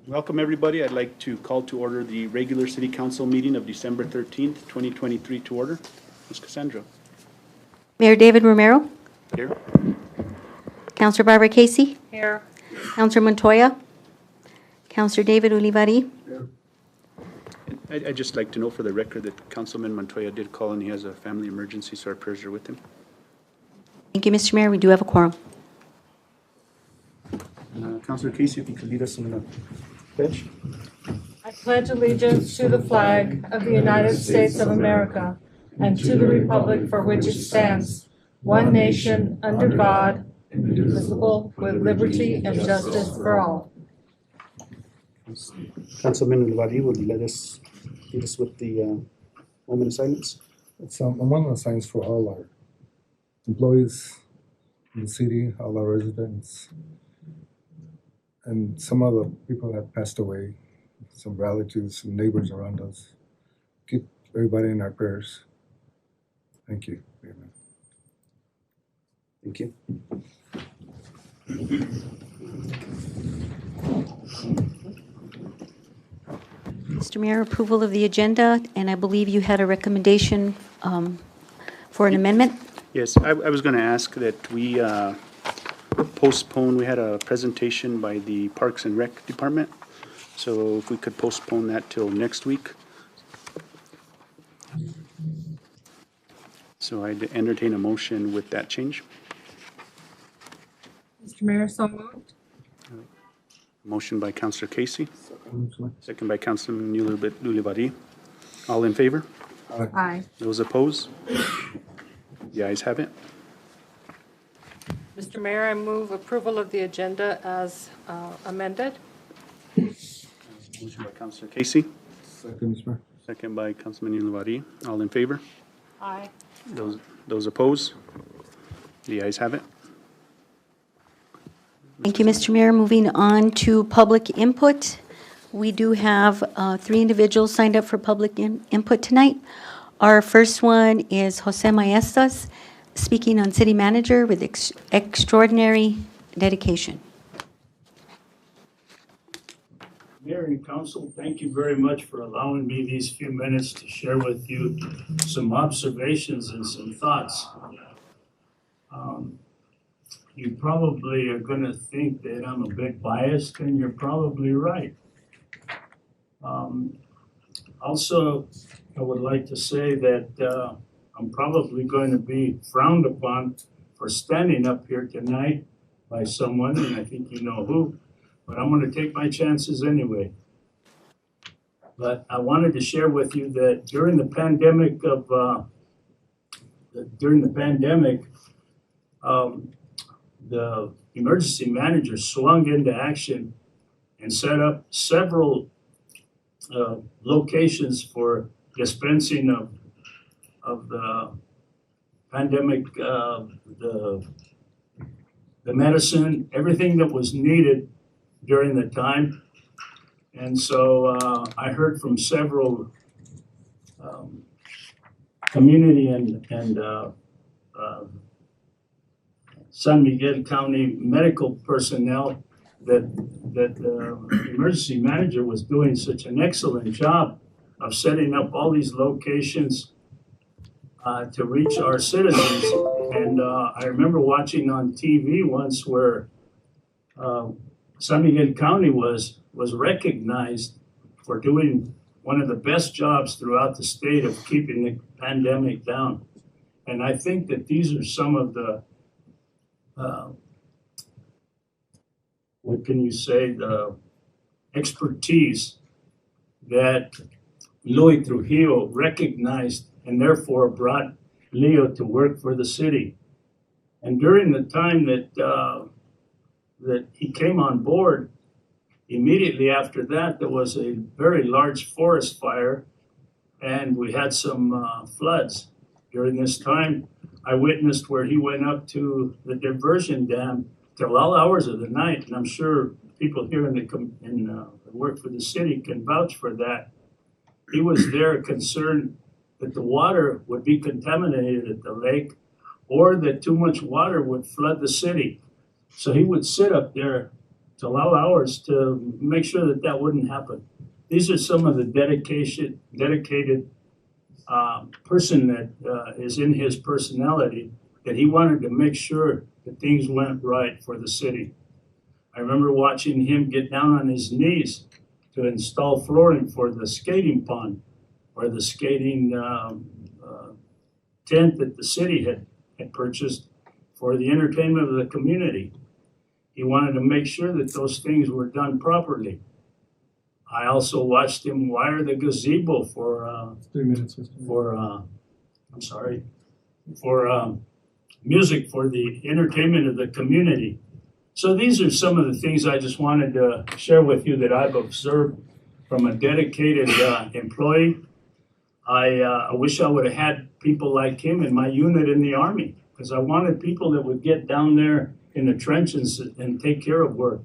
Welcome, everybody. I'd like to call to order the regular City Council meeting of December 13th, 2023 to order. Ms. Cassandra. Mayor David Romero, Here. Councilor Barbara Casey, Here. Councilor Montoya, Councilor David Ulivari. I'd just like to know for the record that Councilman Montoya did call and he has a family emergency, so our prayers are with him. Thank you, Mr. Mayor. We do have a quorum. Councilor Casey, if you could lead us in the pledge. I pledge allegiance to the flag of the United States of America and to the republic for which it stands, one nation, under God, indivisible, with liberty and justice for all. Councilman Ulivari will lead us with the moment of silence. It's a moment of silence for all our employees in the city, all our residents, and some of the people that passed away, some relatives, some neighbors around us. Keep everybody in our prayers. Thank you. Amen. Thank you. Mr. Mayor, approval of the agenda, and I believe you had a recommendation for an amendment. Yes, I was going to ask that we postpone. We had a presentation by the Parks and Rec Department, so if we could postpone that till next week. So I'd entertain a motion with that change. Mr. Mayor, so moved. Motion by Councilor Casey, second by Councilman Ulivari. All in favor? Aye. Those opposed? The ayes have it. Mr. Mayor, I move approval of the agenda as amended. Motion by Councilor Casey, Second, Mr. Mayor. second by Councilman Ulivari. All in favor? Aye. Those opposed? The ayes have it. Thank you, Mr. Mayor. Moving on to public input. We do have 3 individuals signed up for public input tonight. Our first one is Jose Maestas, speaking on city manager with extraordinary dedication. Mayor and Council, thank you very much for allowing me these few minutes to share with you some observations and some thoughts. You probably are going to think that I'm a bit biased, and you're probably right. Also, I would like to say that I'm probably going to be frowned upon for standing up here tonight by someone, and I think you know who, but I'm going to take my chances anyway. But I wanted to share with you that during the pandemic, the emergency manager swung into action and set up several locations for dispensing of the pandemic, the medicine, everything that was needed during the time. And so I heard from several community and San Miguel County medical personnel that the emergency manager was doing such an excellent job of setting up all these locations to reach our citizens. And I remember watching on TV once where San Miguel County was recognized for doing one of the best jobs throughout the state of keeping the pandemic down. And I think that these are some of the what can you say, the expertise that Luis Trujillo recognized and therefore brought Leo to work for the city. And during the time that he came on board, immediately after that, there was a very large forest fire and we had some floods. During this time, I witnessed where he went up to the diversion dam till all hours of the night, and I'm sure people here that work for the city can vouch for that. He was there concerned that the water would be contaminated at the lake or that too much water would flood the city. So he would sit up there to allow ours to make sure that that wouldn't happen. These are some of the dedicated person that is in his personality, that he wanted to make sure that things went right for the city. I remember watching him get down on his knees to install flooring for the skating pond or the skating tent that the city had purchased for the entertainment of the community. He wanted to make sure that those things were done properly. I also watched him wire the gazebo for 3 minutes, Mr. Mayor. for music for the entertainment of the community. So these are some of the things I just wanted to share with you that I've observed from a dedicated employee. I wish I would have had people like him in my unit in the Army, because I wanted people that would get down there in the trenches and take care of work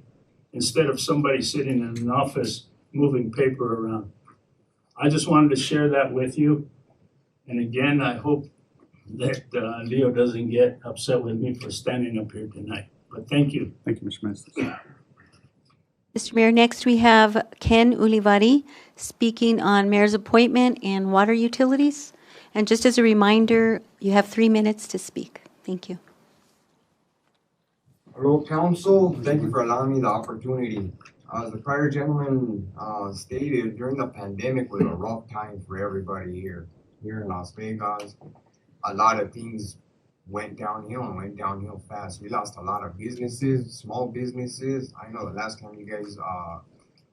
instead of somebody sitting in an office moving paper around. I just wanted to share that with you. And again, I hope that Leo doesn't get upset with me for standing up here tonight. But thank you. Thank you, Mr. Maestas. Mr. Mayor, next we have Ken Ulivari speaking on mayor's appointment and water utilities. And just as a reminder, you have 3 minutes to speak. Thank you. Hello, council. Thank you for allowing me the opportunity. As the prior gentleman stated, during the pandemic was a rough time for everybody here in Las Vegas. A lot of things went downhill fast. We lost a lot of businesses, small businesses. I know the last time you guys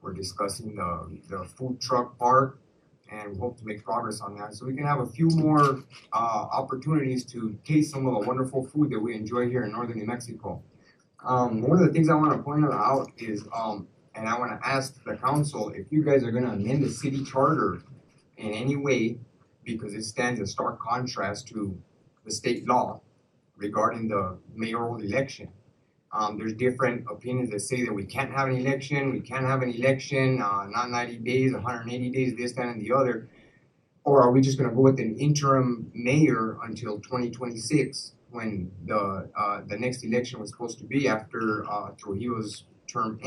were discussing the food truck park, and we hope to make progress on that so we can have a few more opportunities to taste some of the wonderful food that we enjoy here in northern New Mexico. One of the things I want to point out is, and I want to ask the council, if you guys are going to amend the city charter in any way, because it stands in stark contrast to the state law regarding the mayoral election. There's different opinions that say that we can't have an election, not 90 days, 180 days, this, that, and the other. Or are we just going to go with an interim mayor until 2026 when the next election was supposed to be after Trujillo's term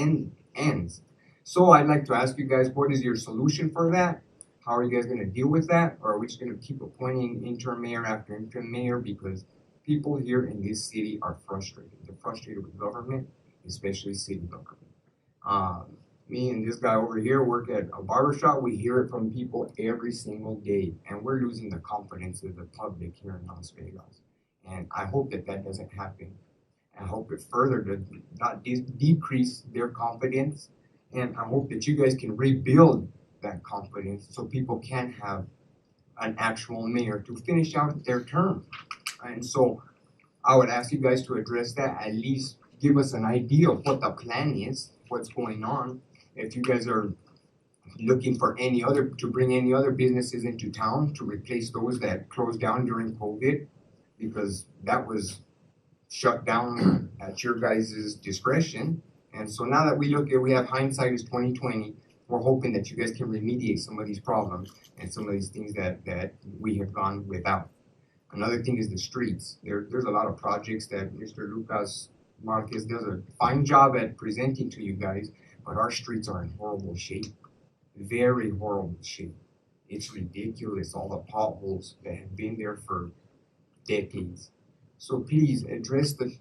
ends? So I'd like to ask you guys, what is your solution for that? How are you guys going to deal with that? Or are we just going to keep appointing interim mayor after interim mayor? Because people here in this city are frustrated. They're frustrated with government, especially city government. Me and this guy over here work at a barbershop. We hear it from people every single day, and we're losing the confidence of the public here in Las Vegas. And I hope that that doesn't happen. I hope it further does not decrease their confidence. And I hope that you guys can rebuild that confidence so people can have an actual mayor to finish out their term. And so I would ask you guys to address that, at least give us an idea of what the plan is, what's going on. If you guys are looking for to bring any other businesses into town to replace those that closed down during COVID, because that was shut down at your guys' discretion. And so now that we have hindsight is 2020, we're hoping that you guys can remediate some of these problems and some of these things that we have gone without. Another thing is the streets. There's a lot of projects that Mr. Lucas Marquez does a fine job at presenting to you guys, but our streets are in horrible shape, very horrible shape. It's ridiculous, all the potholes that have been there for decades. So please address the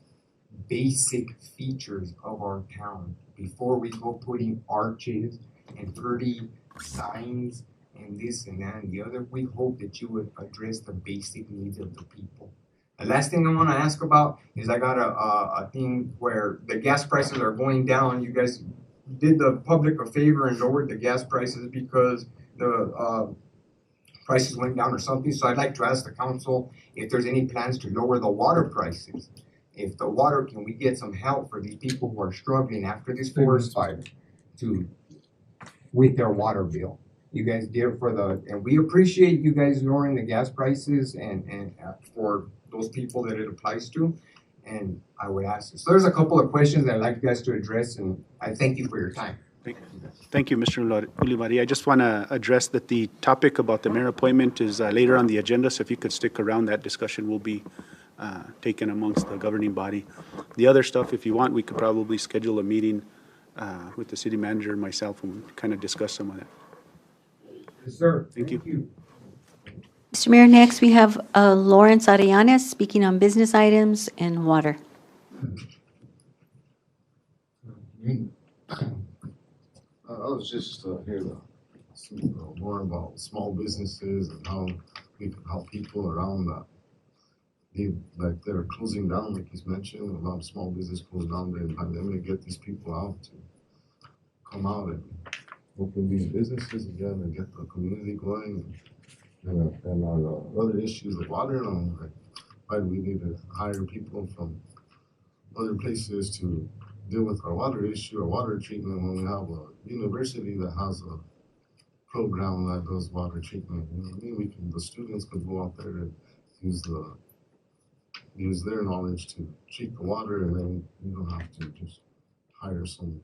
basic features of our town before we go putting arches and pretty signs and this and that and the other. We hope that you would address the basic needs of the people. The last thing I want to ask about is I got a thing where the gas prices are going down. You guys did the public a favor and lowered the gas prices because the prices went down or something. So I'd like to ask the council if there's any plans to lower the water prices. If the water, can we get some help for these people who are struggling after this forest fire with their water bill? You guys did it and we appreciate you guys lowering the gas prices and for those people that it applies to. And I would ask, so there's a couple of questions that I'd like you guys to address, and I thank you for your time. Thank you, Mr. Ulivari. I just want to address that the topic about the mayor appointment is later on the agenda, so if you could stick around, that discussion will be taken amongst the governing body. The other stuff, if you want, we could probably schedule a meeting with the city manager and myself and kind of discuss some of that. Yes, sir. Thank you. Mr. Mayor, next we have Lawrence Arianes speaking on business items and water. I was just here to see more about small businesses and how we can help people around that. Like they're closing down, like he's mentioned, a lot of small business closed down during the pandemic, get these people out to come out and open these businesses again and get the community going. And our other issues of water, like why do we need to hire people from other places to deal with our water issue or water treatment when we have a university that has a program that does water treatment? You know what I mean? The students could go out there and use their knowledge to treat the water, and then you don't have to just hire some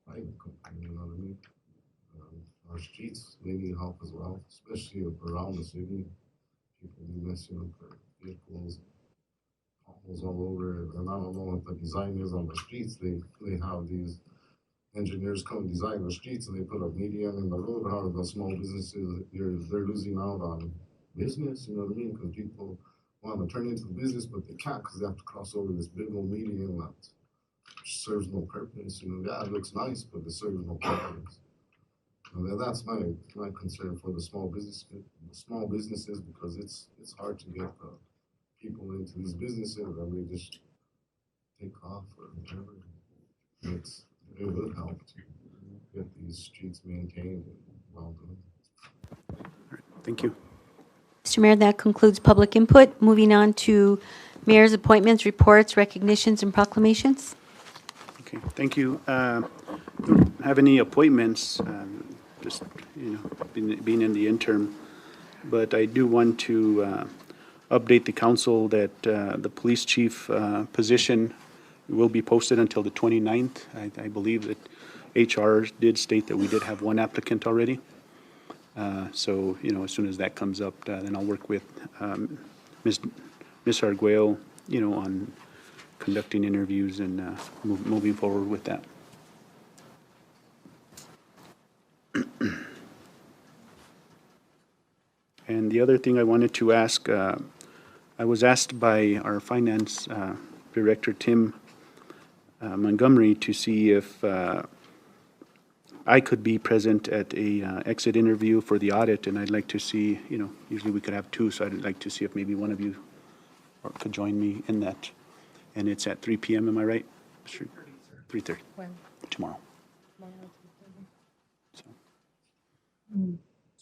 private company. You know what I mean? Our streets maybe help as well, especially around the city. People be messing with their vehicles, potholes all over. And I don't know what the design is on the streets. They have these engineers come design the streets and they put a median in the road. How are the small businesses, they're losing out on business, you know what I mean? Because people want to turn into business, but they can't because they have to cross over this big old median that serves no purpose. You know, yeah, it looks nice, but it serves no purpose. And that's my concern for the small businesses, because it's hard to get the people into these businesses and they just take off or whatever. It would help to get these streets maintained and well done. Thank you. Mr. Mayor, that concludes public input. Moving on to mayor's appointments, reports, recognitions, and proclamations. Okay, thank you. Don't have any appointments, just, being in the interim. But I do want to update the council that the police chief position will be posted until the 29th. I believe that HR did state that we did have one applicant already. So, as soon as that comes up, then I'll work with Ms. Arguello, on conducting interviews and moving forward with that. And the other thing I wanted to ask, I was asked by our finance director, Tim Montgomery, to see if I could be present at a exit interview for the audit, and I'd like to see, usually we could have two, so I'd like to see if maybe one of you could join me in that. And it's at 3 p.m., am I right? 3:30. When? Tomorrow.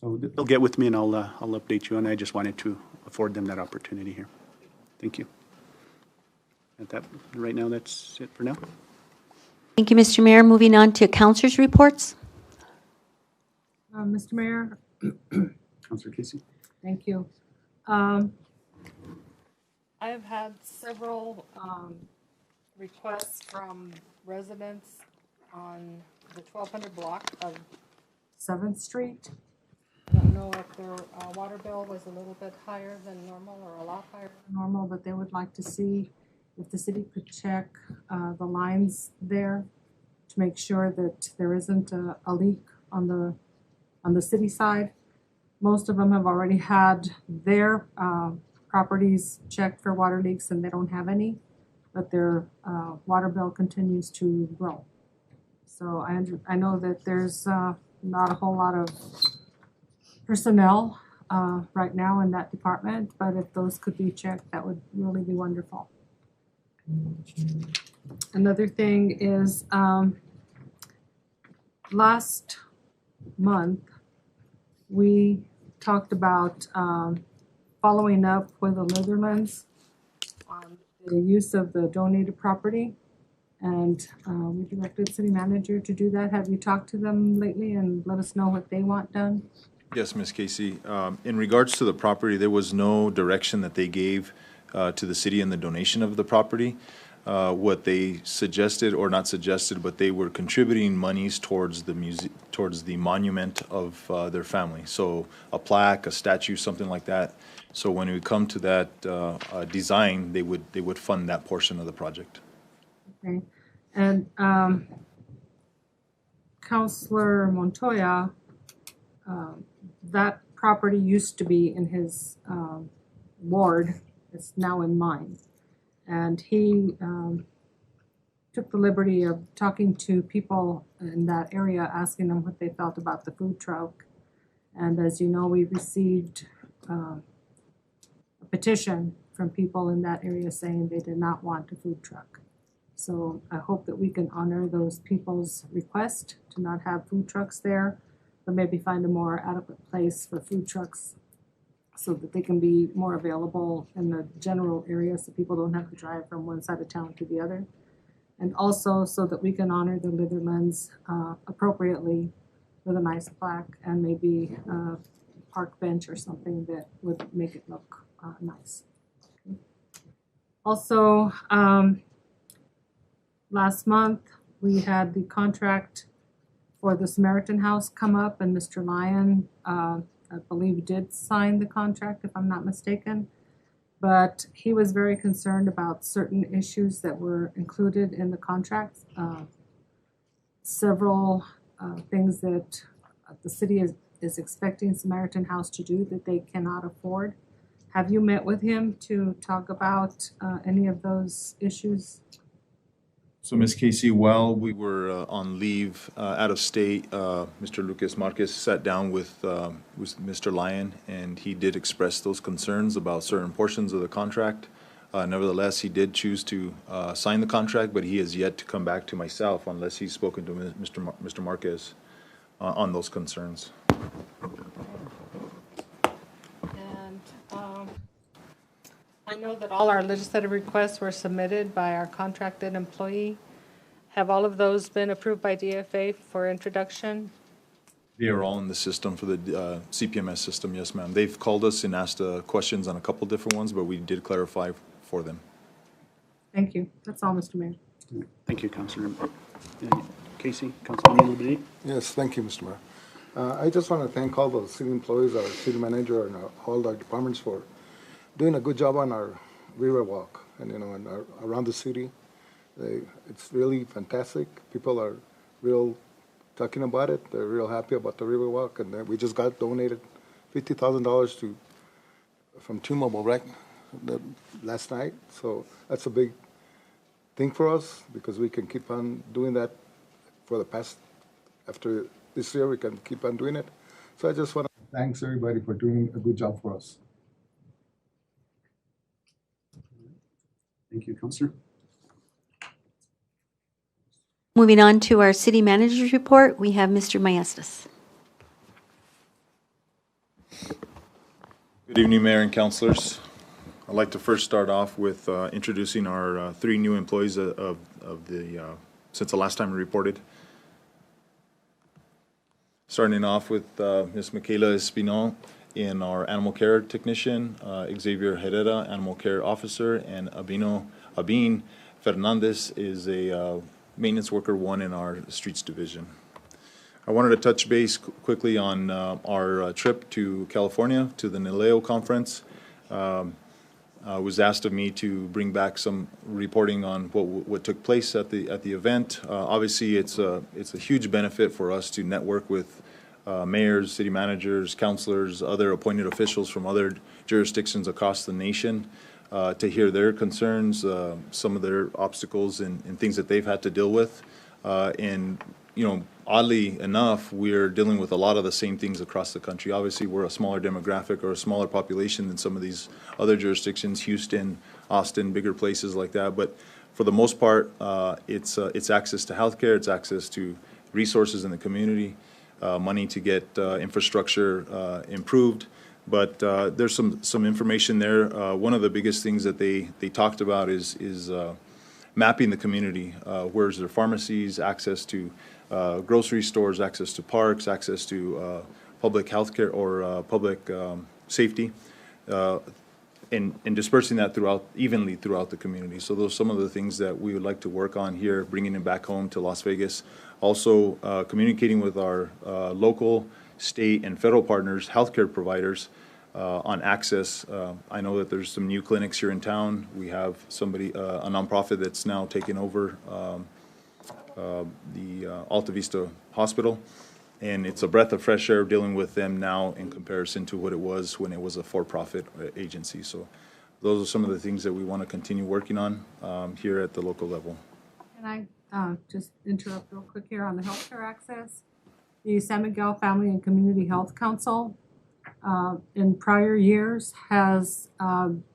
So they'll get with me and I'll update you, and I just wanted to afford them that opportunity here. Thank you. Right now, that's it for now. Thank you, Mr. Mayor. Moving on to councilors' reports. Mr. Mayor, Councilor Casey? thank you. I have had several requests from residents on the 1200 block of 7th Street. I don't know if their water bill was a little bit higher than normal or a lot higher than normal, but they would like to see if the city could check the lines there to make sure that there isn't a leak on the city side. Most of them have already had their properties checked for water leaks and they don't have any, but their water bill continues to grow. So I know that there's not a whole lot of personnel right now in that department, but if those could be checked, that would really be wonderful. Another thing is last month we talked about following up with the Litherlands on the use of the donated property, and we directed city manager to do that. Have you talked to them lately and let us know what they want done? Yes, Ms. Casey. In regards to the property, there was no direction that they gave to the city in the donation of the property. What they suggested, or not suggested, but they were contributing monies towards the monument of their family. So a plaque, a statue, something like that. So when we come to that design, they would fund that portion of the project. Okay, and Counselor Montoya, that property used to be in his ward. It's now in mine. And he took the liberty of talking to people in that area, asking them what they felt about the food truck. And as you know, we received a petition from people in that area saying they did not want a food truck. So I hope that we can honor those people's request to not have food trucks there, but maybe find a more adequate place for food trucks so that they can be more available in the general area so people don't have to drive from one side of town to the other. And also so that we can honor the Litherlands appropriately with a nice plaque and maybe a park bench or something that would make it look nice. Okay. Also, last month we had the contract for the Samaritan House come up, and Mr. Lyon, I believe, did sign the contract, if I'm not mistaken. But he was very concerned about certain issues that were included in the contract. Several things that the city is expecting Samaritan House to do that they cannot afford. Have you met with him to talk about any of those issues? So, Ms. Casey, while we were on leave out of state, Mr. Lucas Marquez sat down with Mr. Lyon, and he did express those concerns about certain portions of the contract. Nevertheless, he did choose to sign the contract, but he has yet to come back to myself unless he's spoken to Mr. Marquez on those concerns. And I know that all our legislative requests were submitted by our contracted employee. Have all of those been approved by DFA for introduction? They are all in the system for the CPMS system, yes, ma'am. They've called us and asked questions on a couple different ones, but we did clarify for them. Thank you. That's all, Mr. Mayor. Thank you, Councilor. Casey, Councilman Libby? Yes, thank you, Mr. Mayor. I just want to thank all the city employees, our city manager, and all our departments for doing a good job on our river walk and, and around the city. It's really fantastic. People are real talking about it. They're real happy about the river walk, and we just got donated $50,000 from T-Mobile, right, last night. So that's a big thing for us because we can keep on doing that for the past, after this year, we can keep on doing it. So I just want to thank everybody for doing a good job for us. Thank you, Councilor. Moving on to our city manager's report, we have Mr. Maestas. Good evening, Mayor and Councilors. I'd like to first start off with introducing our 3 new employees since the last time we reported. Starting off with Ms. Michaela Espinal in our animal care technician, Xavier Herrera, animal care officer, and Abin Fernandez is a maintenance worker 1 in our streets division. I wanted to touch base quickly on our trip to California to the NILEO conference. Was asked of me to bring back some reporting on what took place at the event. Obviously, it's a huge benefit for us to network with mayors, city managers, councilors, other appointed officials from other jurisdictions across the nation to hear their concerns, some of their obstacles and things that they've had to deal with. And oddly enough, we're dealing with a lot of the same things across the country. Obviously, we're a smaller demographic or a smaller population than some of these other jurisdictions, Houston, Austin, bigger places like that. But for the most part, it's access to healthcare, it's access to resources in the community, money to get infrastructure improved. But there's some information there. One of the biggest things that they talked about is mapping the community. Where's their pharmacies, access to grocery stores, access to parks, access to public health care or public safety, and dispersing that evenly throughout the community. So those are some of the things that we would like to work on here, bringing it back home to Las Vegas. Also, communicating with our local, state, and federal partners, healthcare providers, on access. I know that there's some new clinics here in town. We have a nonprofit that's now taken over Alta Vista Hospital. And it's a breath of fresh air dealing with them now in comparison to what it was when it was a for-profit agency. So those are some of the things that we want to continue working on here at the local level. Can I just interrupt real quick here on the healthcare access? The San Miguel Family and Community Health Council in prior years has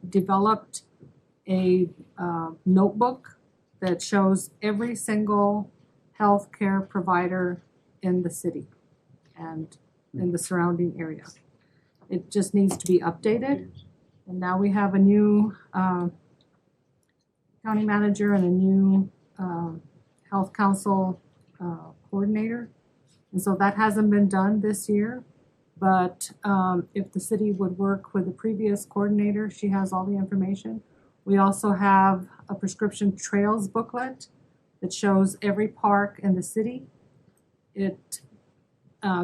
developed a notebook that shows every single healthcare provider in the city and in the surrounding area. It just needs to be updated. And now we have a new county manager and a new health council coordinator. And so that hasn't been done this year. But if the city would work with the previous coordinator, she has all the information. We also have a prescription trails booklet that shows every park in the city. It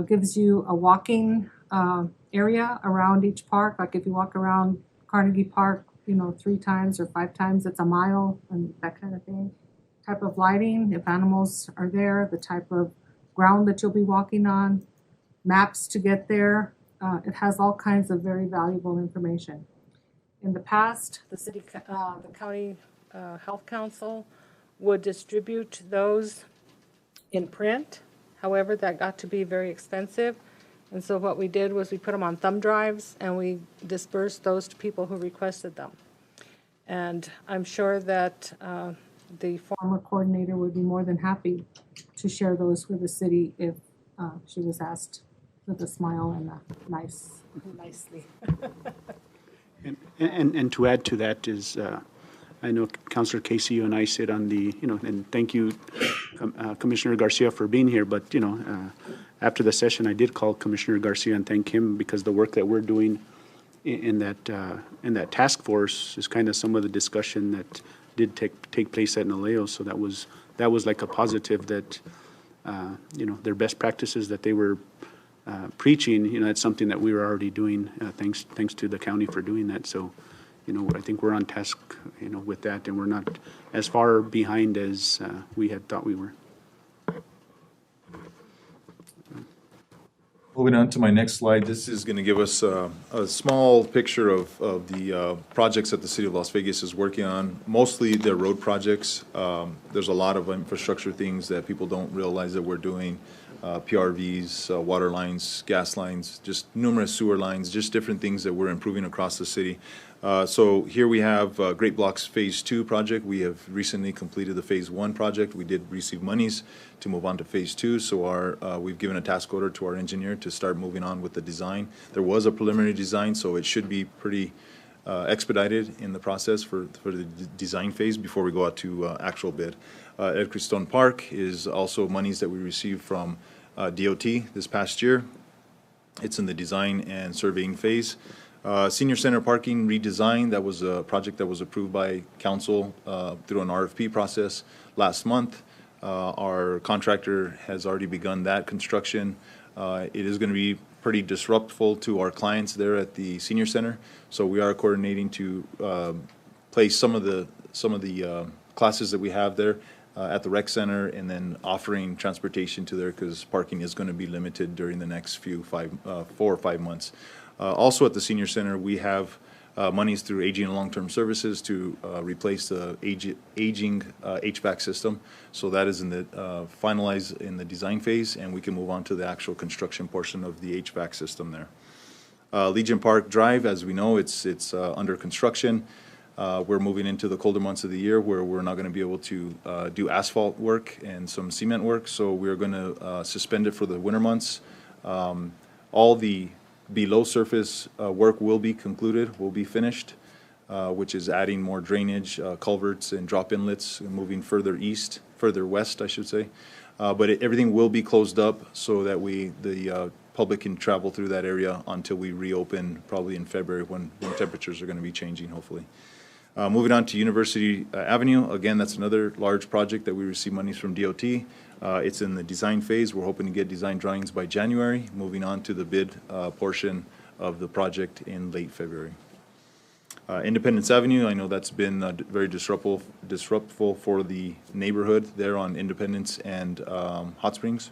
gives you a walking area around each park. Like if you walk around Carnegie Park, 3 times or 5 times, it's a mile and that kind of thing. Type of lighting, if animals are there, the type of ground that you'll be walking on, maps to get there. It has all kinds of very valuable information. In the past, the county health council would distribute those in print. However, that got to be very expensive. And so what we did was we put them on thumb drives and we dispersed those to people who requested them. And I'm sure that the former coordinator would be more than happy to share those with the city if she was asked with a smile and nicely. And to add to that is, I know Councilor Casey, you and I sit on the, and thank you, Commissioner Garcia, for being here, but, after the session, I did call Commissioner Garcia and thank him because the work that we're doing in that task force is kind of some of the discussion that did take place at Naleo. So that was like a positive that, their best practices that they were preaching, that's something that we were already doing, thanks to the county for doing that. So, I think we're on task, with that, and we're not as far behind as we had thought we were. Moving on to my next slide, this is going to give us a small picture of the projects that the City of Las Vegas is working on. Mostly they're road projects. There's a lot of infrastructure things that people don't realize that we're doing. PRVs, water lines, gas lines, just numerous sewer lines, just different things that we're improving across the city. So here we have Great Blocks Phase 2 project. We have recently completed the Phase 1 project. We did receive monies to move on to Phase 2. So we've given a task order to our engineer to start moving on with the design. There was a preliminary design, so it should be pretty expedited in the process for the design phase before we go out to actual bid. Ed Cristone Park is also monies that we received from DOT this past year. It's in the design and surveying phase. Senior Center parking redesign, that was a project that was approved by council through an RFP process last month. Our contractor has already begun that construction. It is going to be pretty disruptful to our clients there at the Senior Center, so we are coordinating to place some of the classes that we have there at the rec center, and then offering transportation to there because parking is going to be limited during the next 4 or 5 months. Also at the Senior Center, we have monies through Aging and Long-Term Services to replace the aging HVAC system. So that is finalized in the design phase, and we can move on to the actual construction portion of the HVAC system there. Legion Park Drive, as we know, it's under construction. We're moving into the colder months of the year where we're not going to be able to do asphalt work and some cement work, so we're going to suspend it for the winter months. All the below surface work will be concluded, will be finished, which is adding more drainage, culverts and drop inlets, and moving further west, I should say. But everything will be closed up so that the public can travel through that area until we reopen, probably in February when temperatures are going to be changing, hopefully. Moving on to University Avenue, again, that's another large project that we receive monies from DOT. It's in the design phase. We're hoping to get design drawings by January, moving on to the bid portion of the project in late February. Independence Avenue, I know that's been very disruptful for the neighborhood there on Independence and Hot Springs.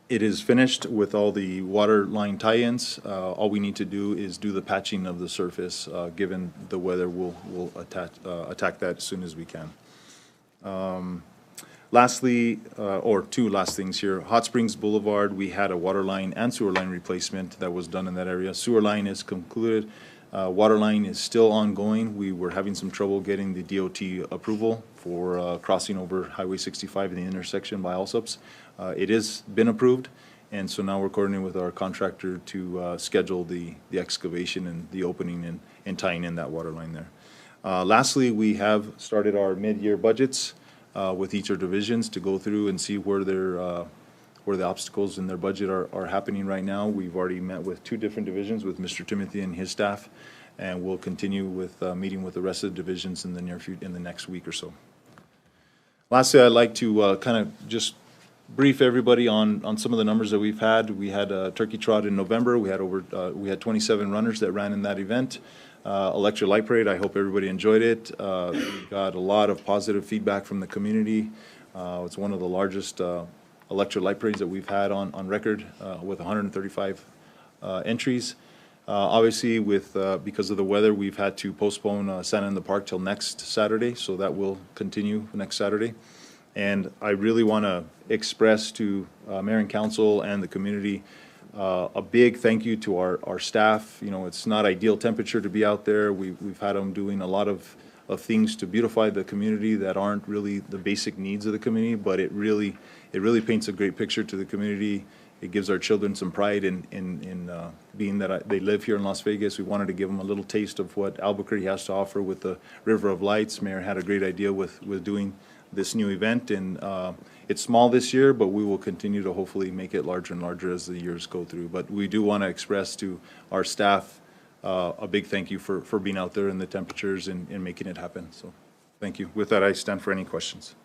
It is finished with all the water line tie-ins. All we need to do is do the patching of the surface. Given the weather, we'll attack that as soon as we can. Lastly, or two last things here, Hot Springs Boulevard, we had a water line and sewer line replacement that was done in that area. Sewer line is concluded. Water line is still ongoing. We were having some trouble getting the DOT approval for crossing over Highway 65 in the intersection by Allsups. It has been approved, and so now we're coordinating with our contractor to schedule the excavation and the opening and tying in that water line there. Lastly, we have started our mid-year budgets with each of our divisions to go through and see where the obstacles in their budget are happening right now. We've already met with two different divisions with Mr. Timothy and his staff, and we'll continue with meeting with the rest of the divisions in the next week or so. Lastly, I'd like to kind of just brief everybody on some of the numbers that we've had. We had a turkey trot in November. We had 27 runners that ran in that event. Electric Light Parade, I hope everybody enjoyed it. We got a lot of positive feedback from the community. It's one of the largest electric light parades that we've had on record with 135 entries. Obviously, because of the weather, we've had to postpone Santa in the Park till next Saturday, so that will continue next Saturday. And I really want to express to Mayor and Council and the community a big thank you to our staff. You know, it's not ideal temperature to be out there. We've had them doing a lot of things to beautify the community that aren't really the basic needs of the community, but it really paints a great picture to the community. It gives our children some pride in being that they live here in Las Vegas. We wanted to give them a little taste of what Albuquerque has to offer with the River of Lights. Mayor had a great idea with doing this new event, and it's small this year, but we will continue to hopefully make it larger and larger as the years go through. But we do want to express to our staff a big thank you for being out there in the temperatures and making it happen. So thank you. With that, I stand for any questions.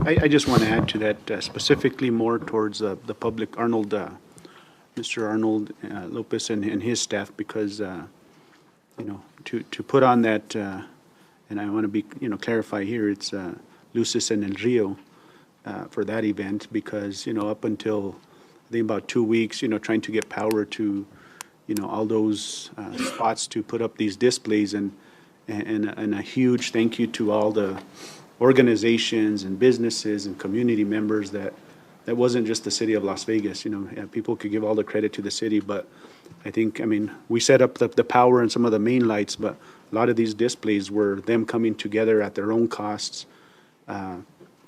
I just want to add to that, specifically more towards the public, Mr. Arnold Lopez and his staff, because, you know, to put on that, and I want to be, you know, clarify here, it's Lucis and El Rio for that event, because, you know, up until, I think about 2 weeks, you know, trying to get power to, you know, all those spots to put up these displays, and a huge thank you to all the organizations and businesses and community members that wasn't just the city of Las Vegas. You know, people could give all the credit to the city, but I think, I mean, we set up the power and some of the main lights, but a lot of these displays were them coming together at their own costs.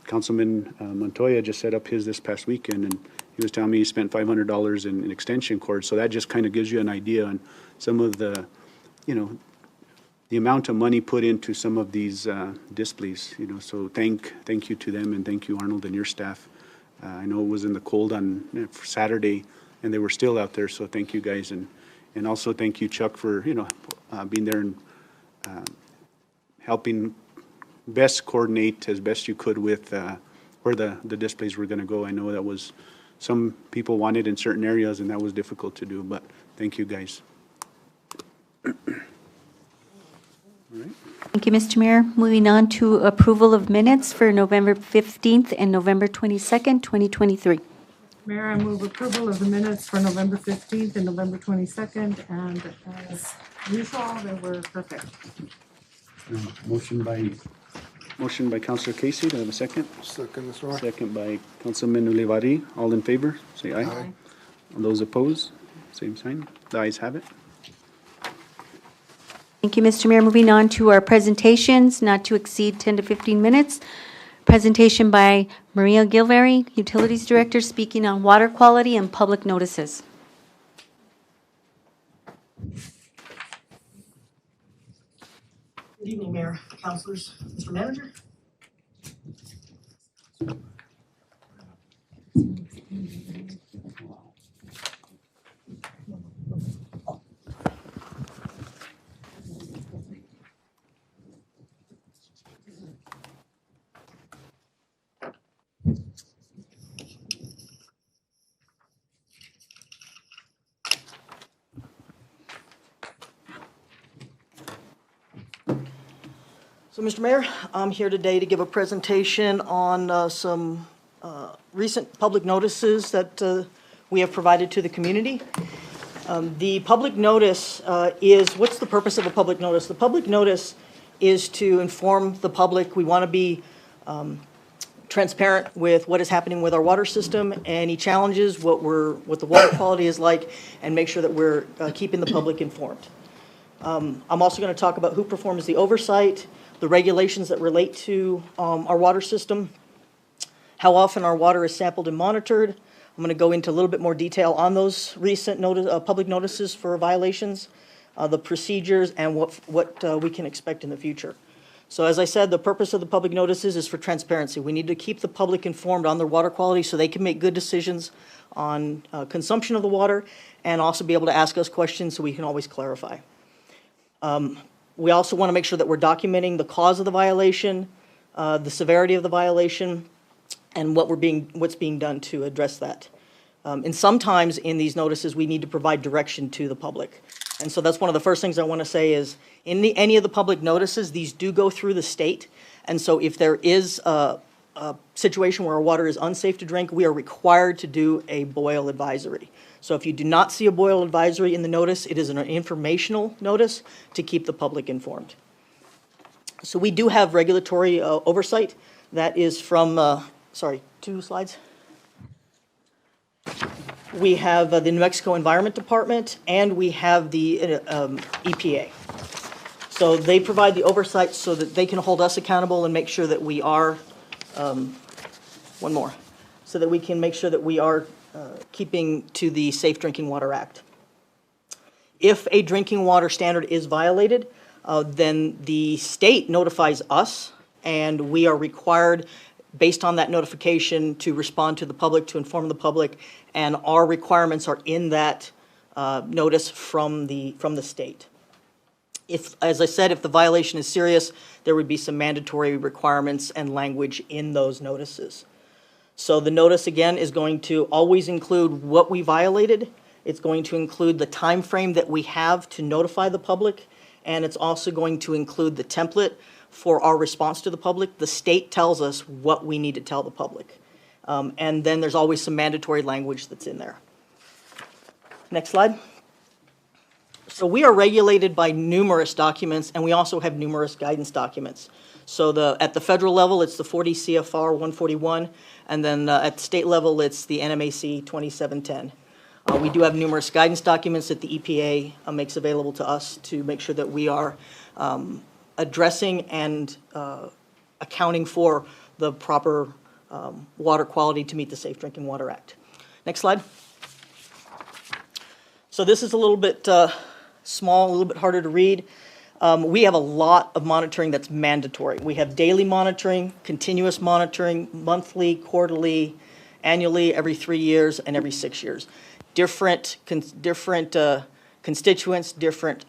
Councilman Montoya just set up his this past weekend, and he was telling me he spent $500 in extension cords. So that just kind of gives you an idea on some of the, you know, the amount of money put into some of these displays, you know. So thank you to them, and thank you, Arnold, and your staff. I know it was in the cold on for Saturday, and they were still out there, so thank you guys. And also thank you, Chuck, for, you know, being there and helping best coordinate as best you could with where the displays were going to go. I know that was, some people wanted in certain areas, and that was difficult to do, but thank you, guys. All right. Thank you, Mr. Mayor. Moving on to approval of minutes for November 15th and November 22nd, 2023. Mayor, I move approval of the minutes for November 15th and November 22nd, and as usual, they were perfect. Motion by Councilor Casey. Do I have a second? Second, Mr. Mayor. Second by Councilman Ulivari. All in favor, say aye. Aye. All those opposed, same sign. The ayes have it. Thank you, Mr. Mayor. Moving on to our presentations, not to exceed 10 to 15 minutes. Presentation by Maria Gilvary, Utilities Director, speaking on water quality and public notices. Good evening, Mayor, Councilors, Mr. Manager. So, Mr. Mayor, I'm here today to give a presentation on some recent public notices that we have provided to the community. The public notice what's the purpose of a public notice? The public notice is to inform the public. We want to be transparent with what is happening with our water system, any challenges, what the water quality is like, and make sure that we're keeping the public informed. I'm also going to talk about who performs the oversight, the regulations that relate to our water system, how often our water is sampled and monitored. I'm going to go into a little bit more detail on those recent public notices for violations, the procedures, and what we can expect in the future. So as I said, the purpose of the public notices is for transparency. We need to keep the public informed on their water quality so they can make good decisions on consumption of the water, and also be able to ask us questions so we can always clarify. We also want to make sure that we're documenting the cause of the violation, the severity of the violation, and what's being done to address that. And sometimes in these notices, we need to provide direction to the public. And so that's one of the first things I want to say is, in any of the public notices, these do go through the state. And so if there is a situation where our water is unsafe to drink, we are required to do a boil advisory. So if you do not see a boil advisory in the notice, it is an informational notice to keep the public informed. So we do have regulatory oversight. That is from, sorry, 2 slides. We have the New Mexico Environment Department, and we have the EPA. So they provide the oversight so that they can hold us accountable and make sure that we are, one more, so that we can make sure that we are keeping to the Safe Drinking Water Act. If a drinking water standard is violated, then the state notifies us, and we are required, based on that notification, to respond to the public, to inform the public, and our requirements are in that notice from the state. If, as I said, if the violation is serious, there would be some mandatory requirements and language in those notices. So the notice, again, is going to always include what we violated. It's going to include the time frame that we have to notify the public, and it's also going to include the template for our response to the public. The state tells us what we need to tell the public. And then there's always some mandatory language that's in there. Next slide. So we are regulated by numerous documents, and we also have numerous guidance documents. So at the federal level, it's the 40 CFR 141, and then at the state level, it's the NMAC 2710. We do have numerous guidance documents that the EPA makes available to us to make sure that we are addressing and accounting for the proper water quality to meet the Safe Drinking Water Act. Next slide. So this is a little bit small, a little bit harder to read. We have a lot of monitoring that's mandatory. We have daily monitoring, continuous monitoring, monthly, quarterly, annually, every 3 years, and every 6 years. Different constituents, different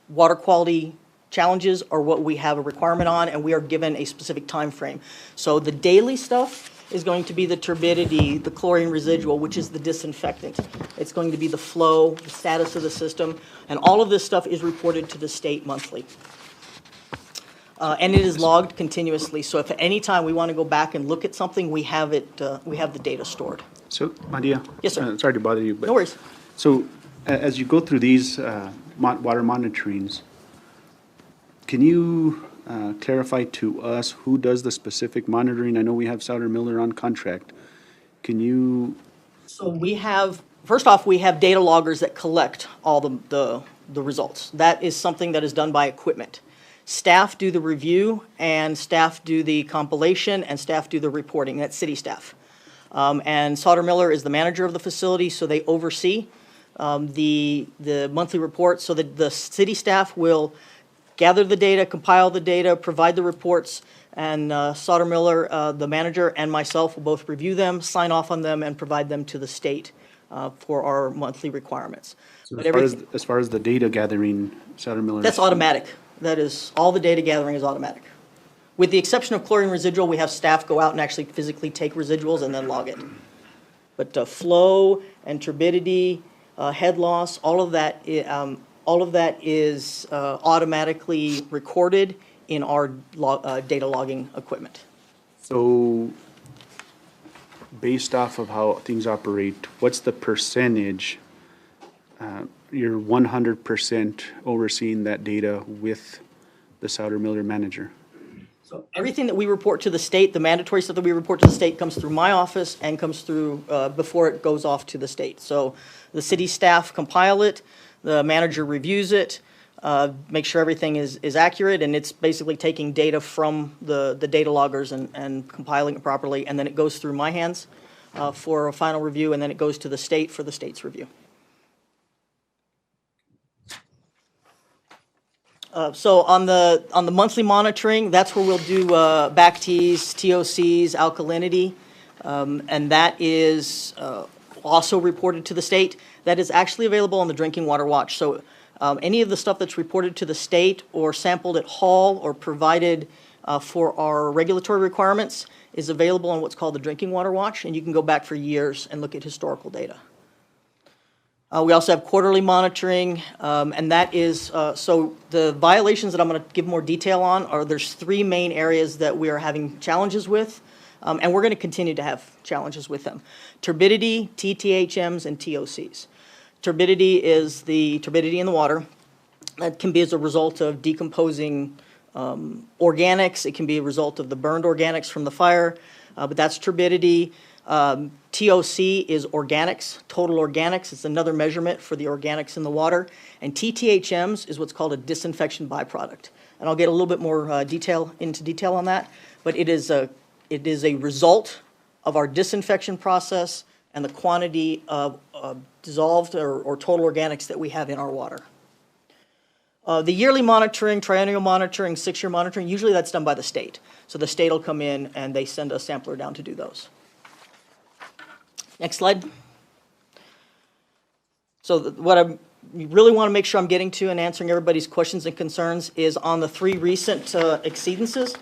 water quality challenges are what we have a requirement on, and we are given a specific time frame. So the daily stuff is going to be the turbidity, the chlorine residual, which is the disinfectant. It's going to be the flow, the status of the system, and all of this stuff is reported to the state monthly. And it is logged continuously, so if at any time we want to go back and look at something, we have it. We have the data stored. So, Maria? Yes, sir. Sorry to bother you, but. No worries. So, as you go through these water monitorings, can you clarify to us who does the specific monitoring? I know we have Souter Miller on contract. Can you? So we have, first off, we have data loggers that collect all the results. That is something that is done by equipment. Staff do the review, and staff do the compilation, and staff do the reporting. That's city staff. And Souter Miller is the manager of the facility, so they oversee the monthly report, so that the city staff will gather the data, compile the data, provide the reports, and Souter Miller, the manager, and myself will both review them, sign off on them, and provide them to the state for our monthly requirements. So as far as the data gathering, Souter Miller? That's automatic. That is, all the data gathering is automatic. With the exception of chlorine residual, we have staff go out and actually physically take residuals and then log it. But flow and turbidity, head loss, all of that is automatically recorded in our data logging equipment. So based off of how things operate, what's the percentage, you're 100% overseeing that data with the Souder Miller manager? So everything that we report to the state, the mandatory stuff that we report to the state comes through my office and comes through before it goes off to the state. So the city staff compile it, the manager reviews it, make sure everything is accurate, and it's basically taking data from the data loggers and compiling it properly, and then it goes through my hands for a final review, and then it goes to the state for the state's review. So on the monthly monitoring, that's where we'll do back teas, TOCs, alkalinity, and that is also reported to the state. That is actually available on the Drinking Water Watch. So any of the stuff that's reported to the state or sampled at Hall or provided for our regulatory requirements is available on what's called the Drinking Water Watch, and you can go back for years and look at historical data. We also have quarterly monitoring, and that is, so the violations that I'm going to give more detail on are, there's three main areas that we are having challenges with, and we're going to continue to have challenges with them. Turbidity, TTHMs, and TOCs. Turbidity is the turbidity in the water. That can be as a result of decomposing organics. It can be a result of the burned organics from the fire, but that's turbidity. TOC is organics, total organics. It's another measurement for the organics in the water. And TTHMs is what's called a disinfection byproduct. And I'll get a little bit more detail on that. But it is a result of our disinfection process and the quantity of dissolved or total organics that we have in our water. The yearly monitoring, triennial monitoring, 6-year monitoring, usually that's done by the state. So the state will come in and they send a sampler down to do those. Next slide. So what I really want to make sure I'm getting to and answering everybody's questions and concerns is on the 3 recent exceedances.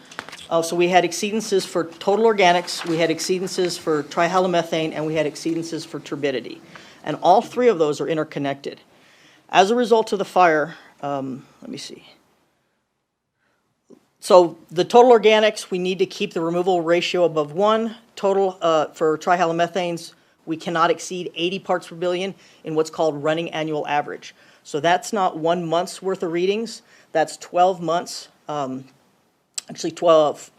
So we had exceedances for total organics, we had exceedances for trihalomethane, and we had exceedances for turbidity. And all 3 of those are interconnected. As a result of the fire, let me see. So the total organics, we need to keep the removal ratio above 1. Total for trihalomethanes, we cannot exceed 80 parts per billion in what's called running annual average. So that's not 1 month's worth of readings. That's 12 months, actually 12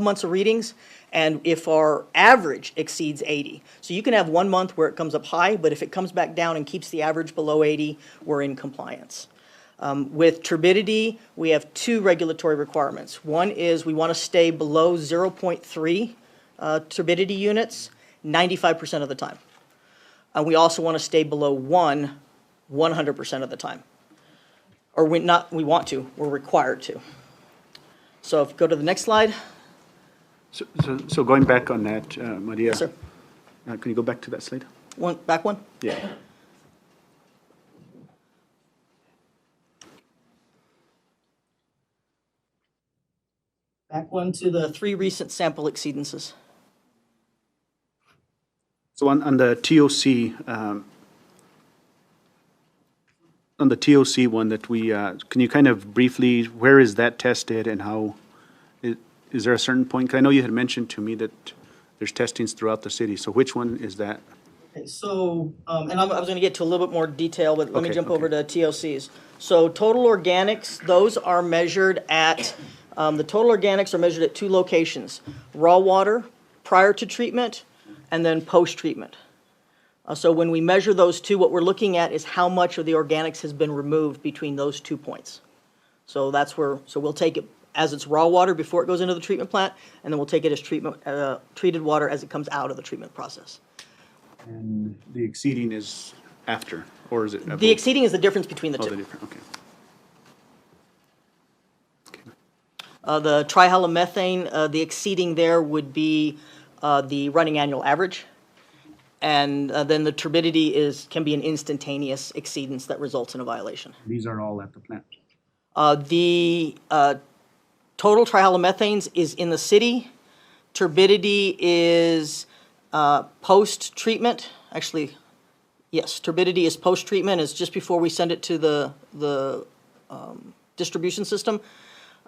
months of readings. And if our average exceeds 80, so you can have 1 month where it comes up high, but if it comes back down and keeps the average below 80, we're in compliance. With turbidity, we have 2 regulatory requirements. One is we want to stay below 0.3 turbidity units 95% of the time. And we also want to stay below 1 100% of the time. Or we're required to. So if you go to the next slide. So going back on that, Maria. Yes, sir. Can you go back to that slide? Back one? Yeah. Back one to the 3 recent sample exceedances. So on the TOC, one that we, can you kind of briefly, where is that tested and how, is there a certain point? 'Cause I know you had mentioned to me that there's testings throughout the city. So which one is that? Okay, so, and I was going to get to a little bit more detail, but let me jump over okay. to TOCs. So total organics, those are measured at, the total organics are measured at 2 locations. Raw water prior to treatment and then post-treatment. So when we measure those 2, what we're looking at is how much of the organics has been removed between those 2 points. So that's where, so we'll take it as it's raw water before it goes into the treatment plant, and then we'll take it as treated water as it comes out of the treatment process. And the exceeding is after, or is it? The exceeding is the difference between the 2. The different, okay. The trihalomethane, the exceeding there would be the running annual average. And then the turbidity can be an instantaneous exceedance that results in a violation. These are all at the plant. The total trihalomethanes is in the city. Turbidity is post-treatment. Actually, yes, turbidity is post-treatment. It's just before we send it to the distribution system.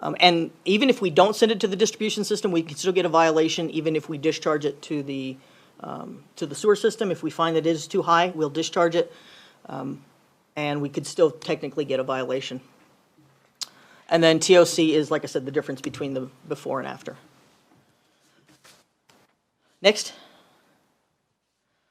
And even if we don't send it to the distribution system, we can still get a violation even if we discharge it to the sewer system. If we find that it is too high, we'll discharge it, and we could still technically get a violation. And then TOC is, like I said, the difference between the before and after. Next.